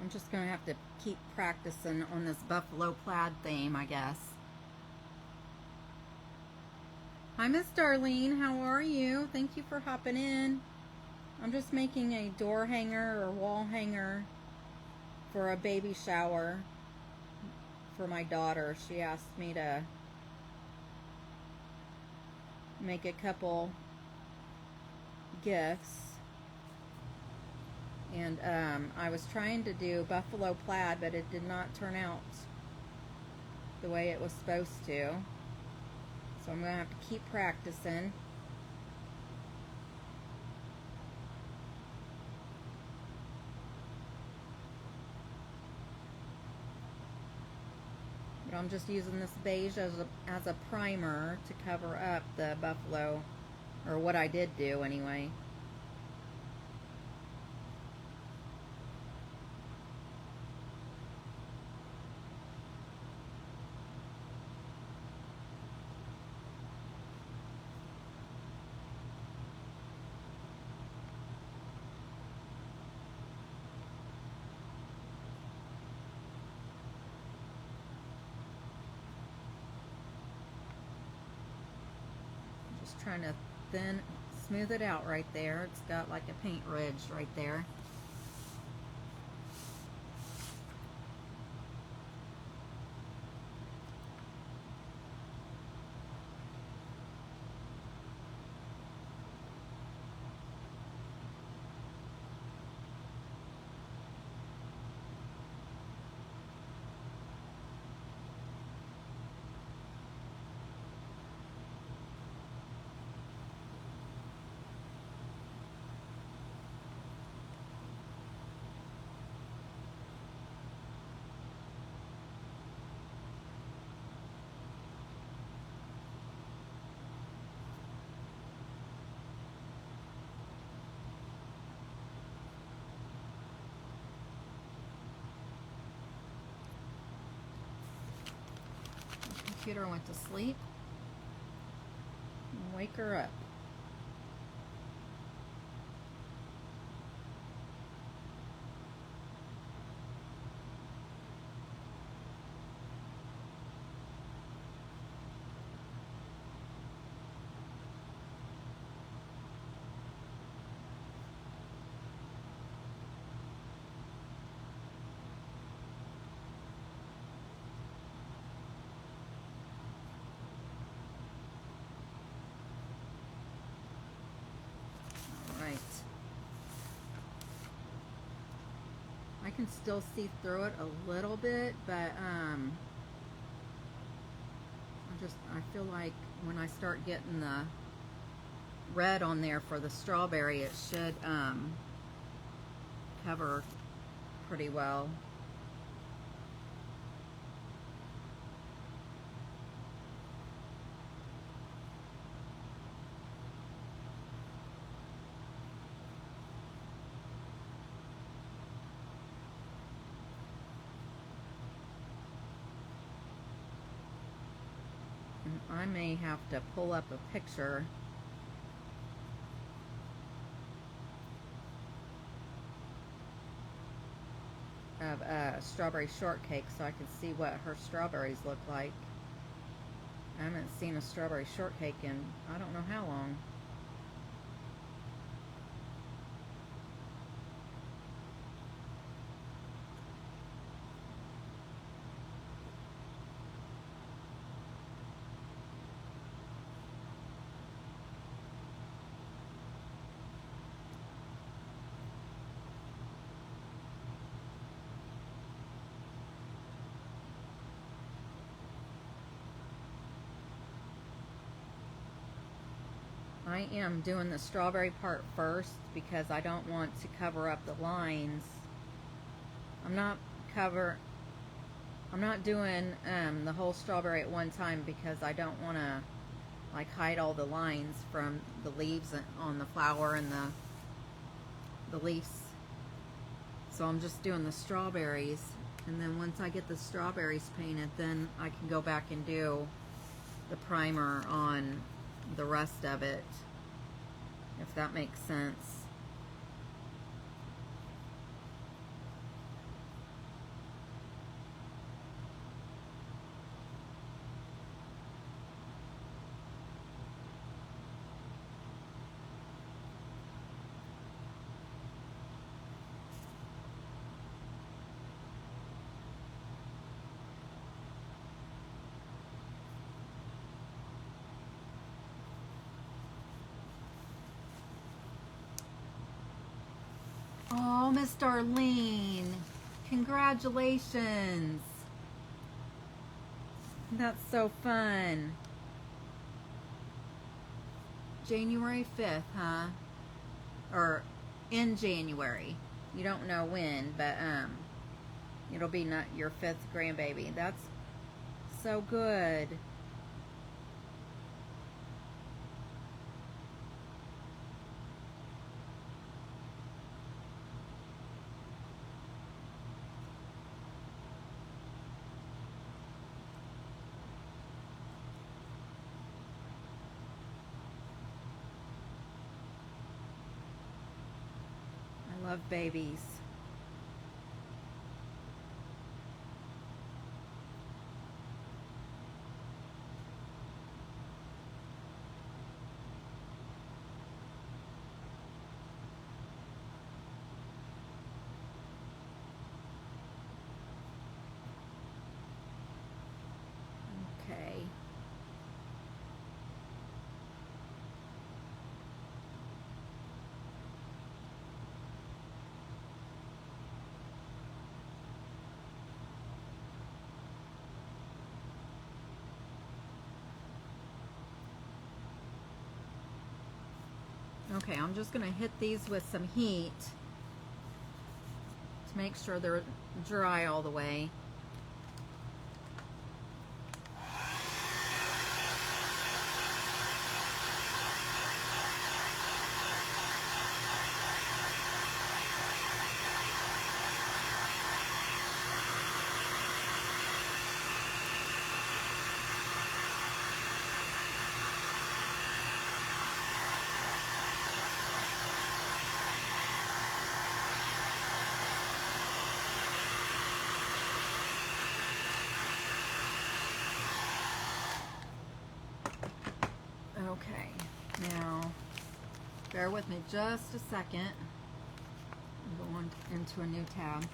I'm just going to have to keep practicing on this buffalo plaid theme, I guess. Hi, Miss Darlene. How are you? Thank you for hopping in. I'm just making a door hanger or wall hanger for a baby shower for my daughter. She asked me to make a couple gifts. And I was trying to do buffalo plaid, but it did not turn out the way it was supposed to. So I'm going to have to keep practicing. But I'm just using this beige as a primer to cover up the buffalo, or what I did do anyway. just trying to smooth it out right there. It's got like a paint ridge right there. Computer went to sleep. Wake her up. I can still see through it a little bit, but I feel like when I start getting the red on there for the strawberry, it should cover pretty well. I may have to pull up a picture of a strawberry shortcake so I can see what her strawberries look like. I haven't seen a strawberry shortcake in I don't know how long. I am doing the strawberry part first because I don't want to cover up the lines. I'm not doing the whole strawberry at one time because I don't want to like hide all the lines from the leaves on the flower and the leaves. So I'm just doing the strawberries, and then once I get the strawberries painted, then I can go back and do the primer on the rest of it, if that makes sense. Oh, Miss Darlene, congratulations. That's so fun. January 5th, huh? Or in January. You don't know when, but it'll be not your 5th grandbaby. That's so good. I love babies. Okay, I'm just going to hit these with some heat to make sure they're dry all the way. Okay, now bear with me just a second. I'm going into a new tab.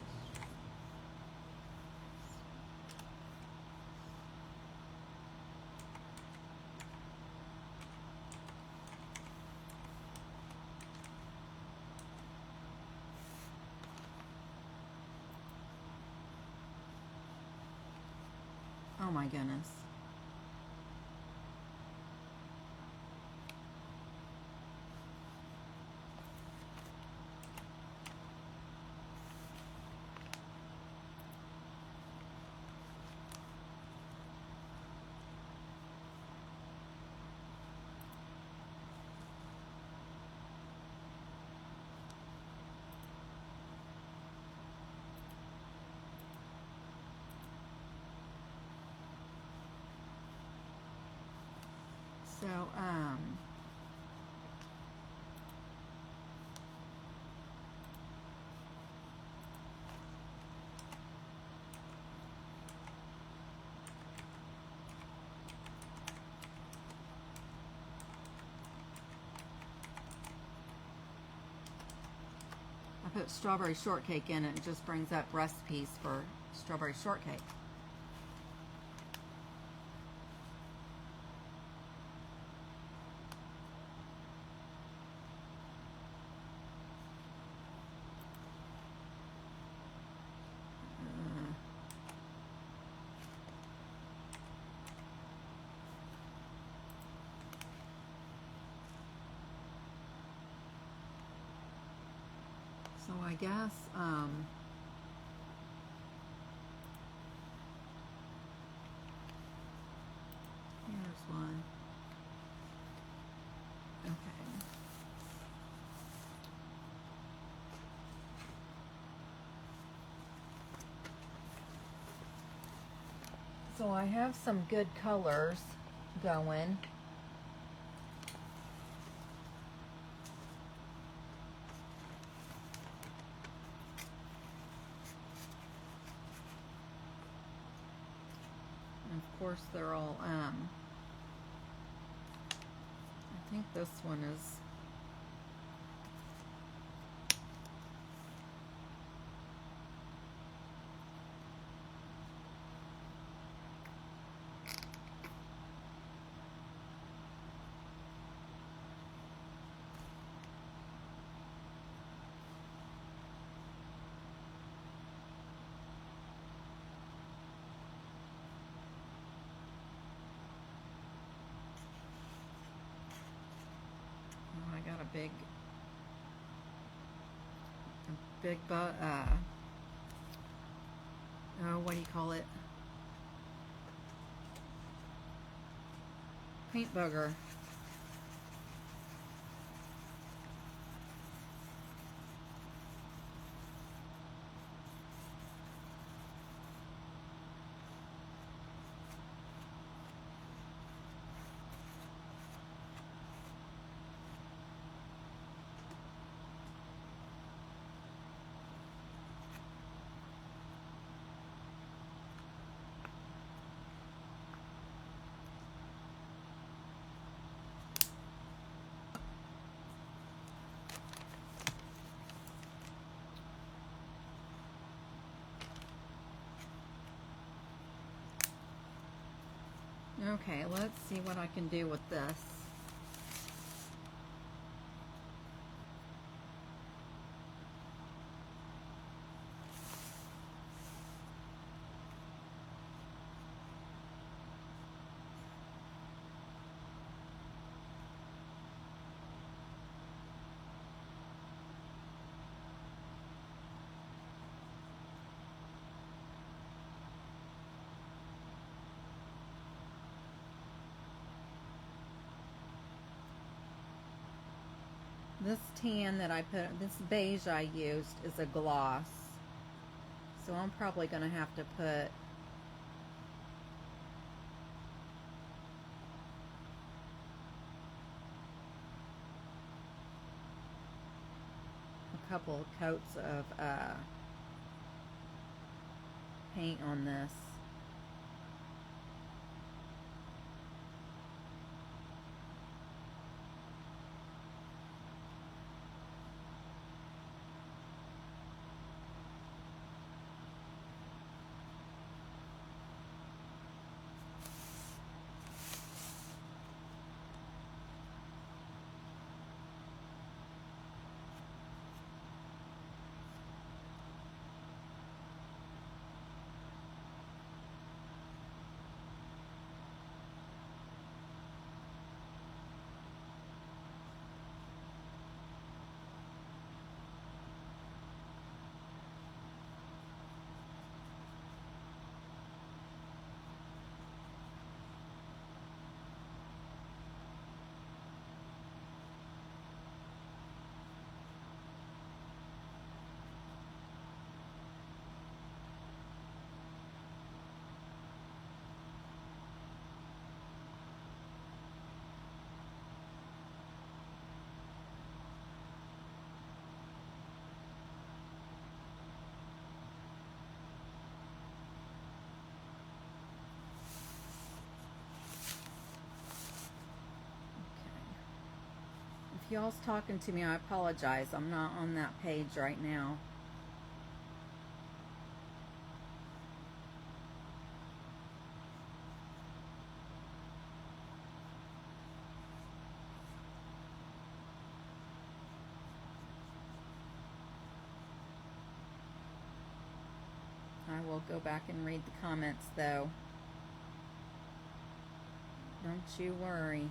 Oh my goodness. So, I put strawberry shortcake in it. It just brings up recipes for strawberry shortcake. So I guess, here's one. Okay. So I have some good colors going. And of course they're all, I think this one is, oh, I got a big, oh, what do you call it? Paint booger. Okay, let's see what I can do with this. This tan that I put, this beige I used is a gloss. So I'm probably going to have to put a couple of coats of paint on this. If y'all's talking to me, I apologize. I'm not on that page right now. I will go back and read the comments though. Don't you worry.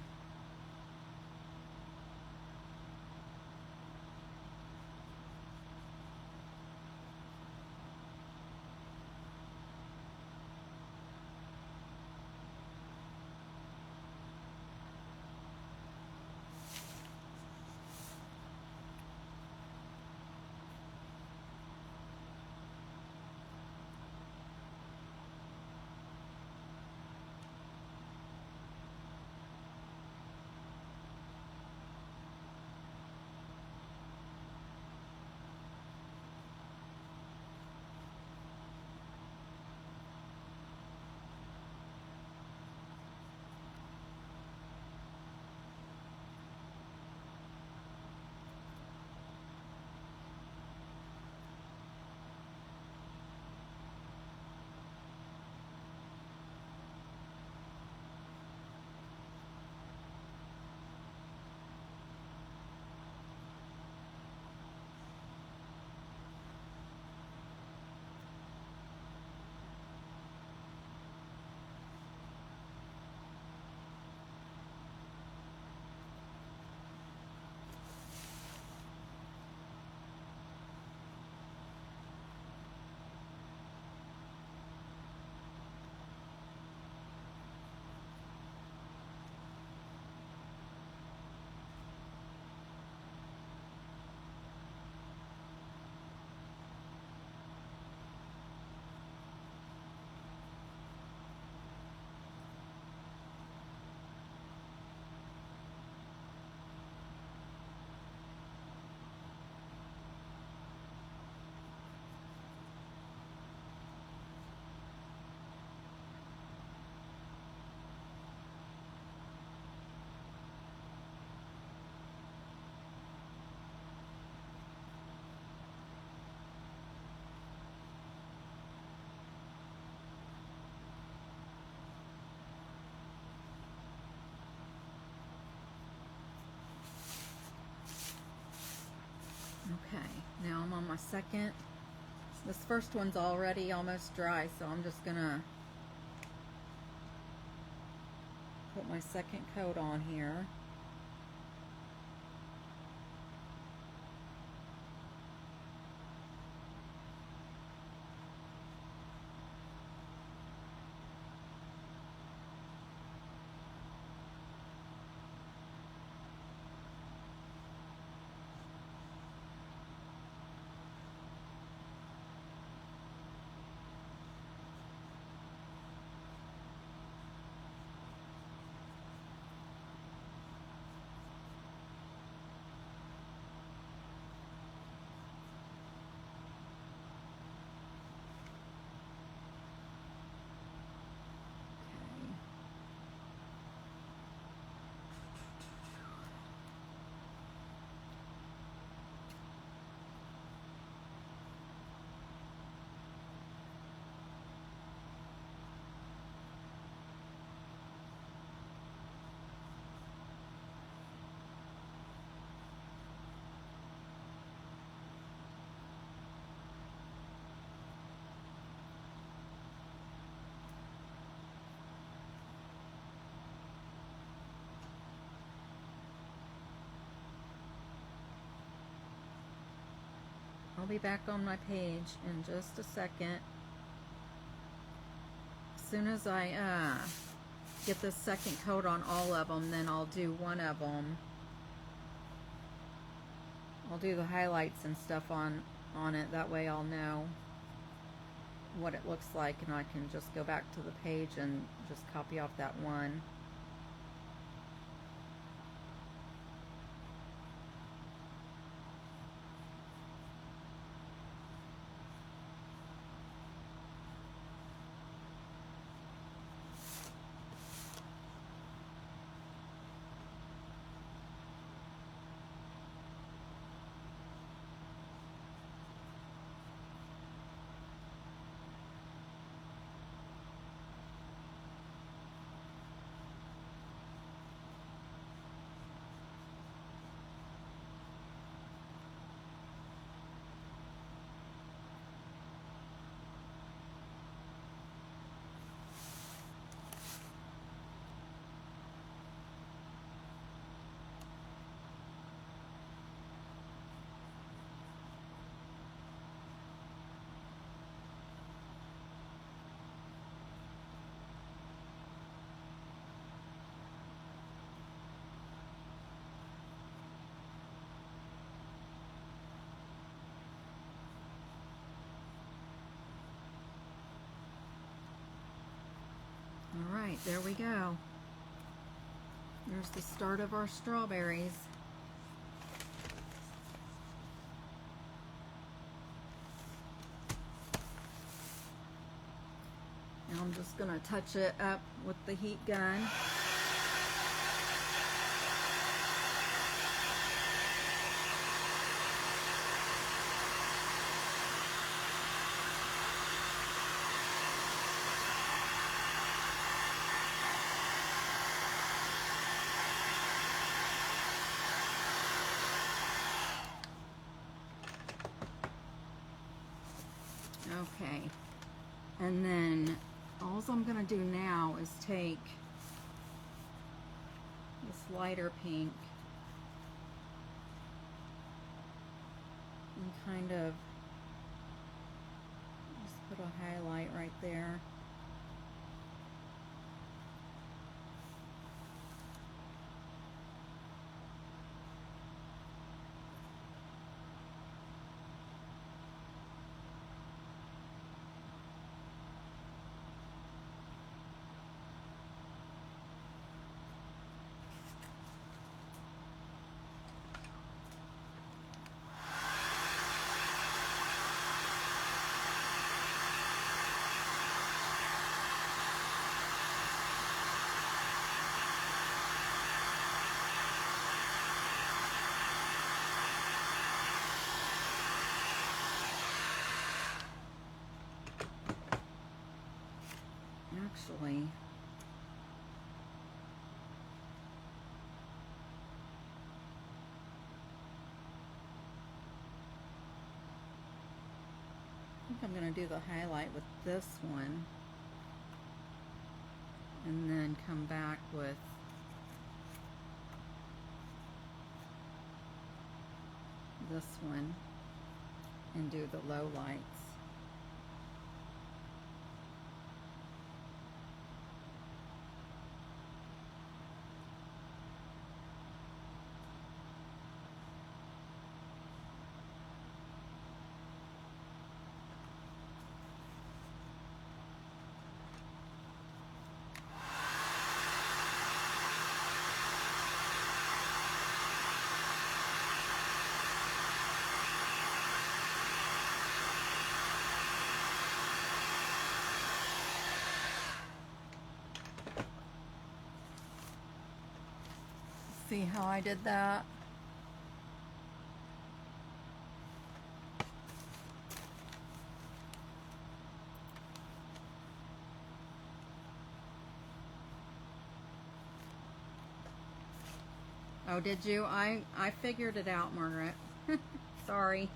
Okay, now I'm on my second. This first one's already almost dry, so I'm just gonna put my second coat on here. I'll be back on my page in just a second. As soon as I get the second coat on all of them, then I'll do one of them. I'll do the highlights and stuff on it. That way I'll know what it looks like, and I can just go back to the page and just copy off that one. All right, there we go. There's the start of our strawberries. And I'm just going to touch it up with the heat gun. Okay, and then all I'm going to do now is take this lighter pink and kind of just put a highlight right there. Actually, I think I'm going to do the highlight with this one and then come back with this one and do the low lights. See how I did that? Oh, did you? I figured it out, Margaret. Sorry.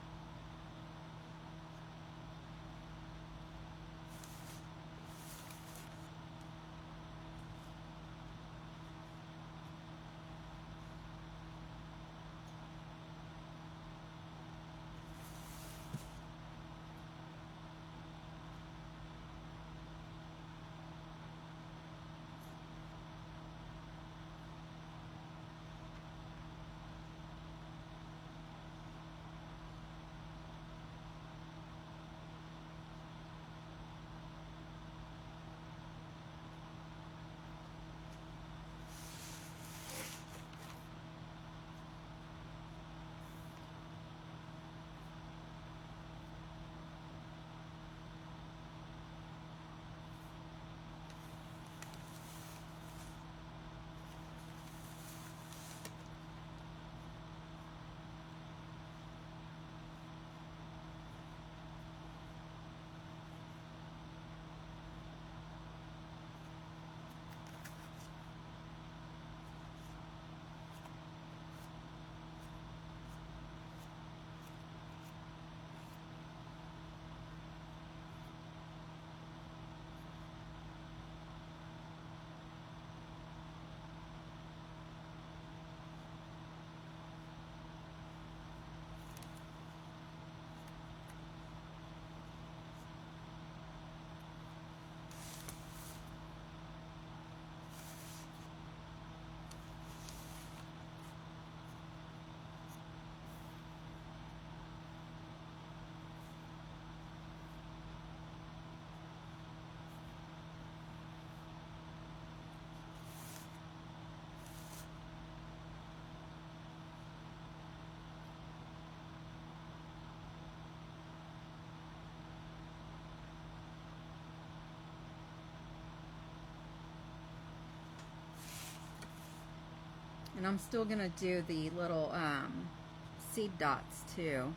And I'm still going to do the little seed dots too.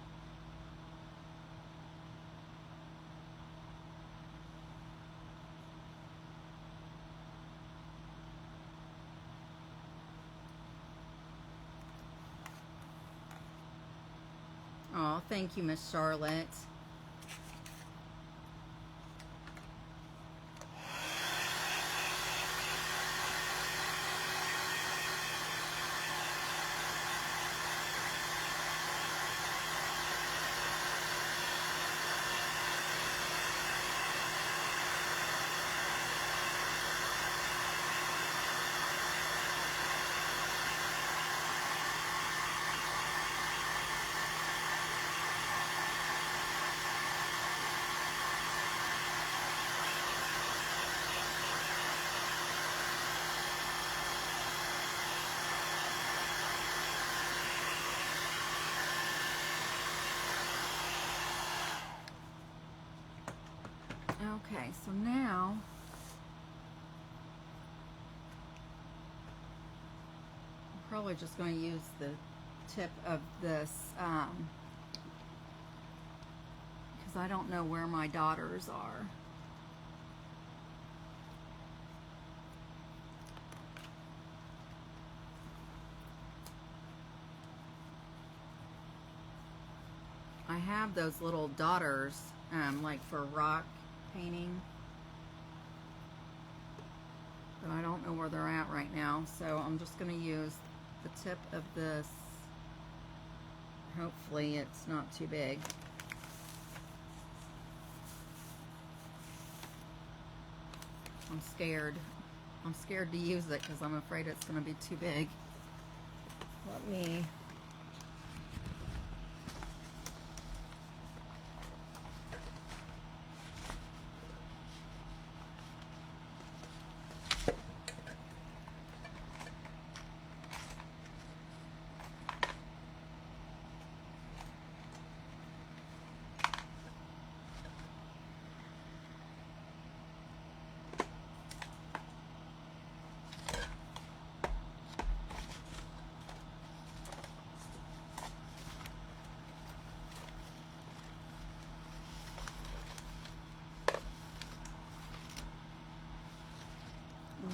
Oh, thank you, Miss Charlotte. Okay, so now I'm probably just going to use the tip of this because I don't know where my daughters are. I have those little daughters like for rock painting, but I don't know where they're at right now, so I'm just going to use the tip of this. Hopefully it's not too big. I'm scared. I'm scared to use it because I'm afraid it's going to be too big. Let me...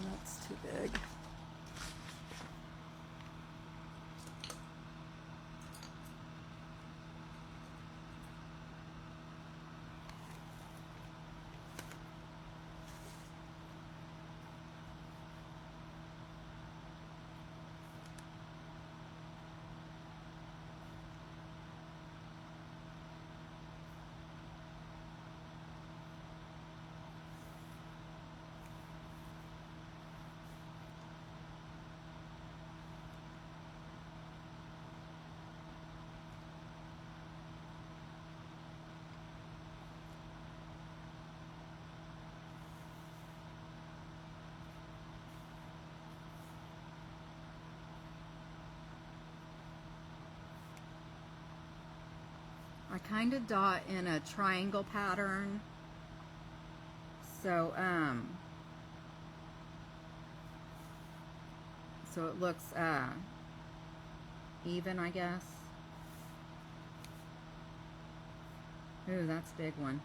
That's too big. I kind of dot in a triangle pattern, so so it looks even, I guess. Ooh, that's a big one.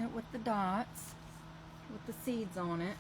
it with the dots, with the seeds on it.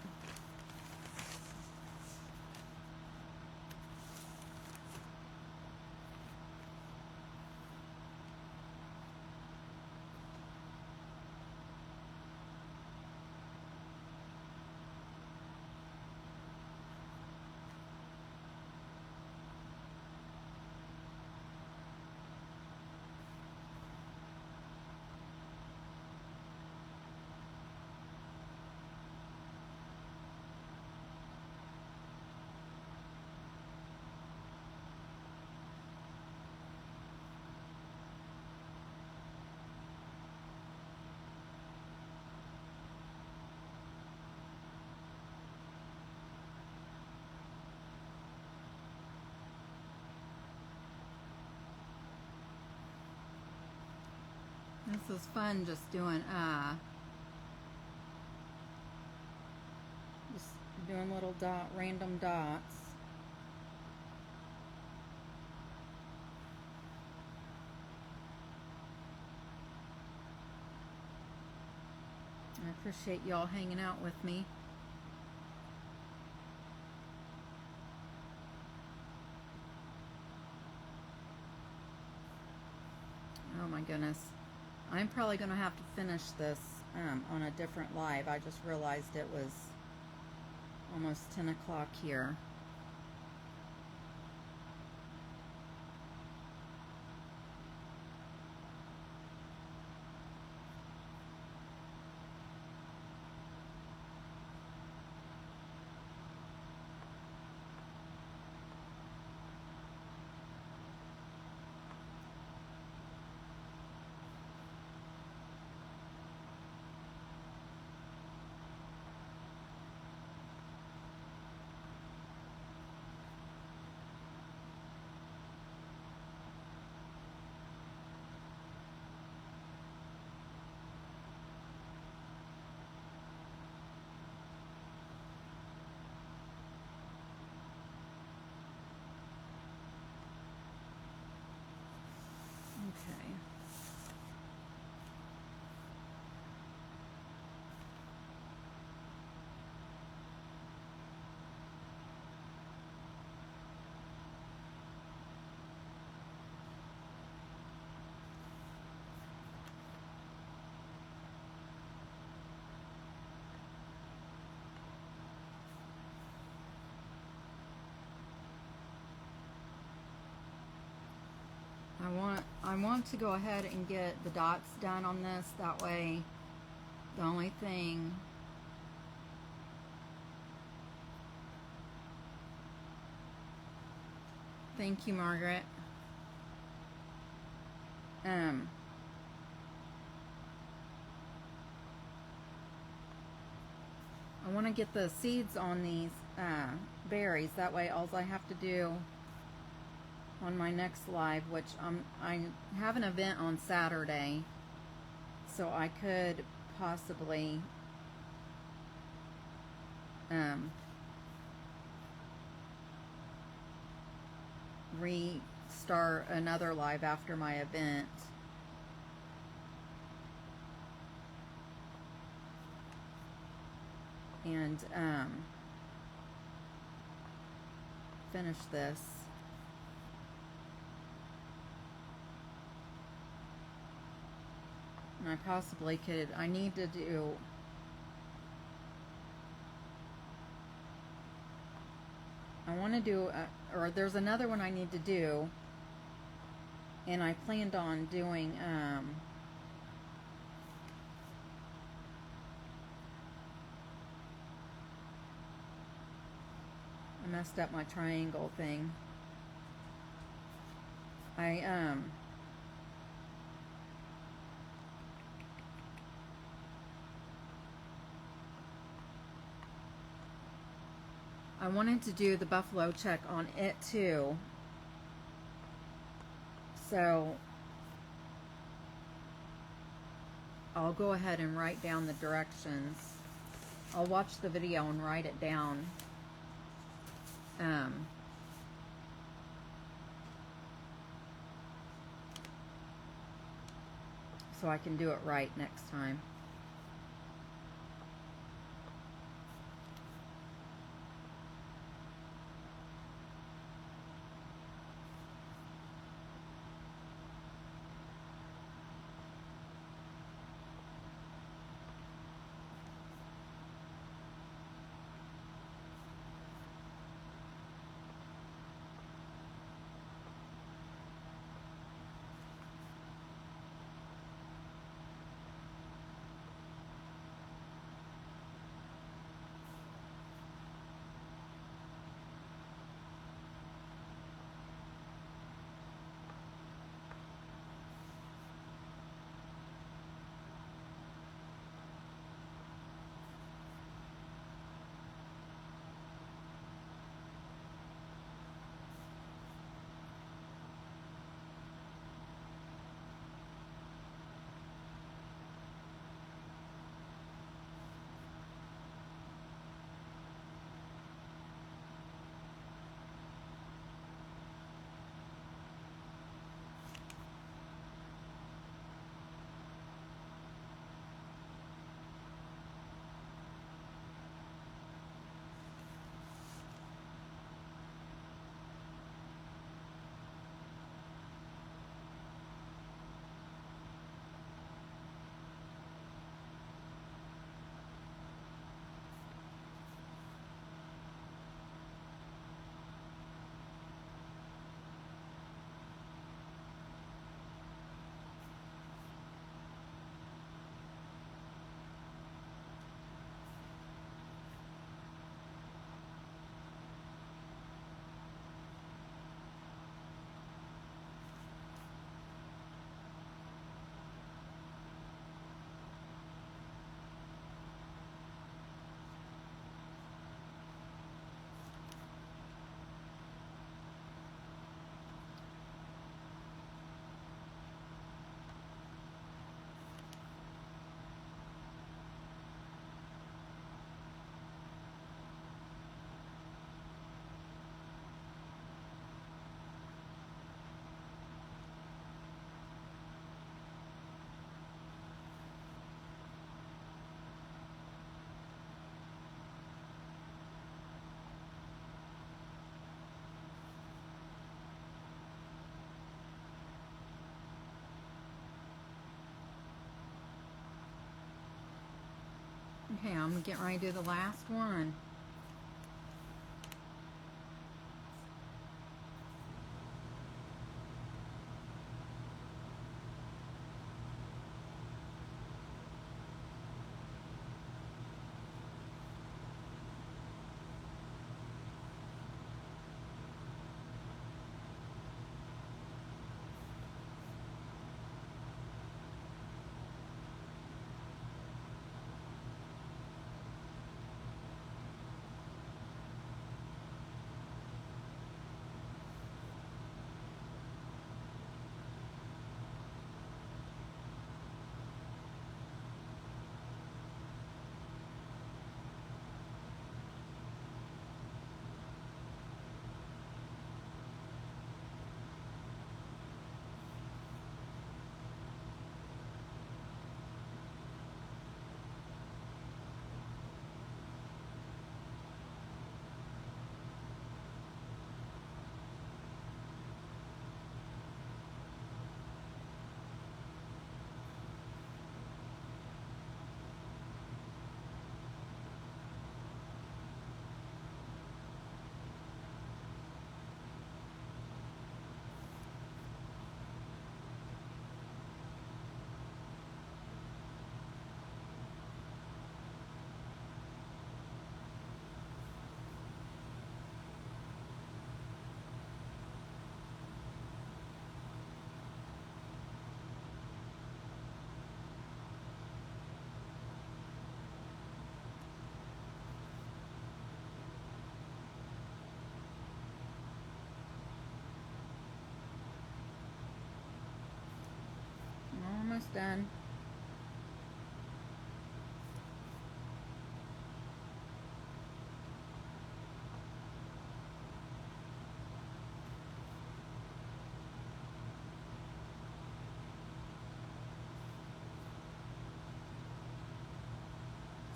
This is fun, just doing little random dots. I appreciate y'all hanging out with me. Oh my goodness. I'm probably going to have to finish this on a different live. I just realized it was almost 10 o'clock here. Okay. I want to go ahead and get the dots done on this. That way, the only thing thank you, Margaret. I want to get the seeds on these berries. That way, all I have to do on my next live, which I have an event on Saturday, so I could possibly restart another live after my event. And finish this. And I possibly could, I need to do, I want to do, or there's another one I need to do, and I planned on doing, I messed up my triangle thing. I wanted to do the buffalo check on it too. So I'll go ahead and write down the directions. I'll watch the video and write it down. So I can do it right next time. Okay, I'm getting ready to do the last one. Almost done.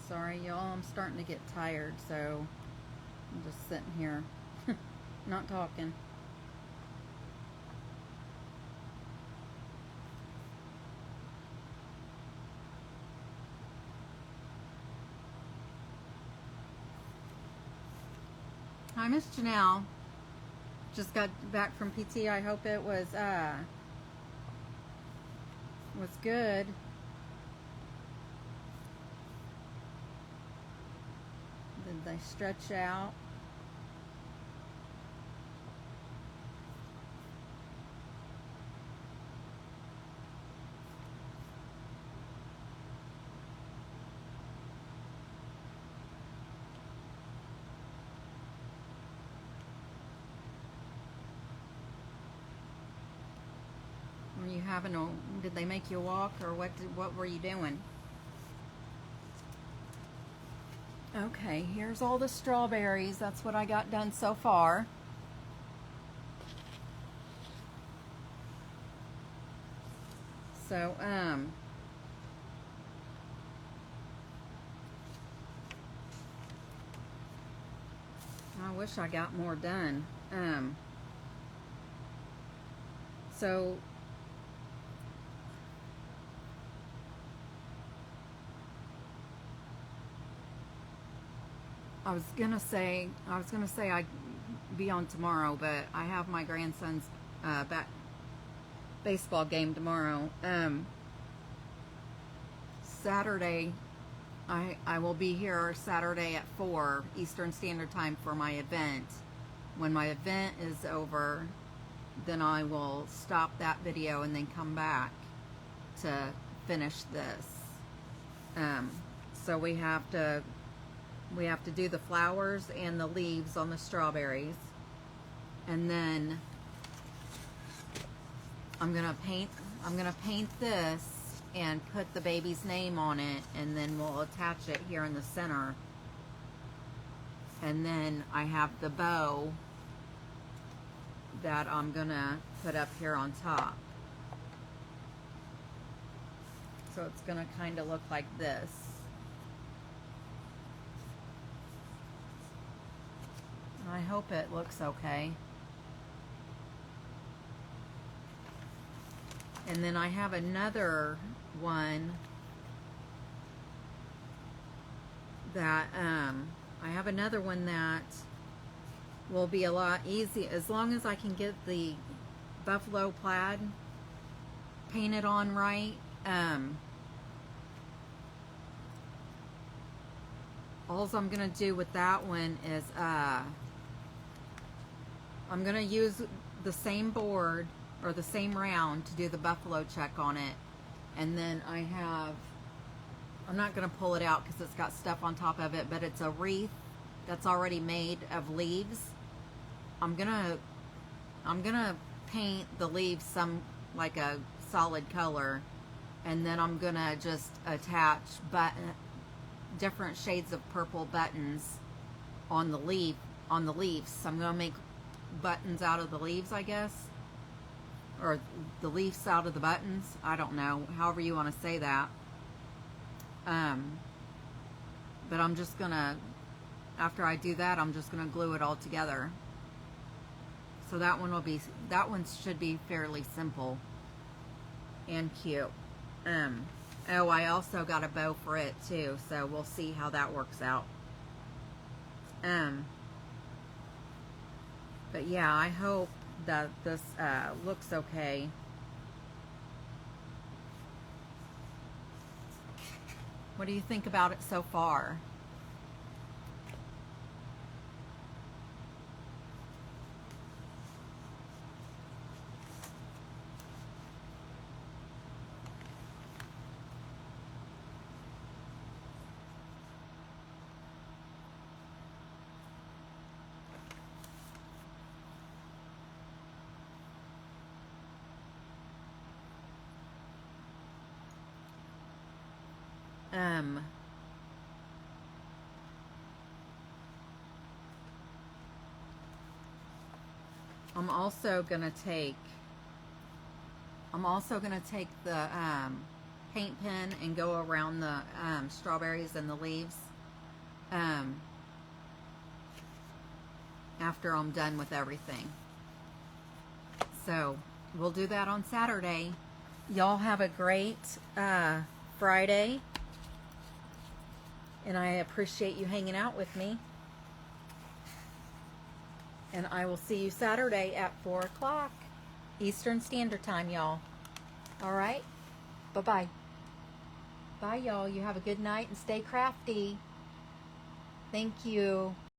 Sorry, y'all, I'm starting to get tired, so I'm just sitting here, not talking. Hi, Miss Janelle. Just got back from PT. I hope it was good. Did they stretch out? Were you having a? Did they make you walk, or what were you doing? Okay, here's all the strawberries. That's what I got done so far. So, I wish I got more done. So I was gonna say I'd be on tomorrow, but I have my grandson's baseball game tomorrow. Saturday, I will be here Saturday at 4 Eastern Standard Time for my event. When my event is over, then I will stop that video and then come back to finish this. So we have to do the flowers and the leaves on the strawberries, and then I'm gonna paint this and put the baby's name on it, and then we'll attach it here in the center. And then I have the bow that I'm gonna put up here on top. So it's gonna kind of look like this. I hope it looks okay. And then I have another one that I have another one that will be a lot easier as long as I can get the buffalo plaid painted on right. All I'm gonna do with that one is I'm gonna use the same board or the same round to do the buffalo check on it, and then I'm not gonna pull it out because it's got stuff on top of it, but it's a wreath that's already made of leaves. I'm gonna paint the leaves like a solid color, and then I'm gonna just attach different shades of purple buttons on the leaves. So I'm gonna make buttons out of the leaves, I guess, or the leaves out of the buttons. I don't know, however you want to say that. But I'm just gonna, after I do that, I'm just gonna glue it all together. So that one should be fairly simple and cute. Oh, I also got a bow for it too, so we'll see how that works out. But yeah, I hope that this looks okay. What do you think about it so far? I'm also gonna take the paint pen and go around the strawberries and the leaves after I'm done with everything. So we'll do that on Saturday. Y'all have a great Friday, and I appreciate you hanging out with me. And I will see you Saturday at 4 o'clock Eastern Standard Time, y'all. All right? Bye-bye. Bye, y'all. You have a good night and stay crafty. Thank you.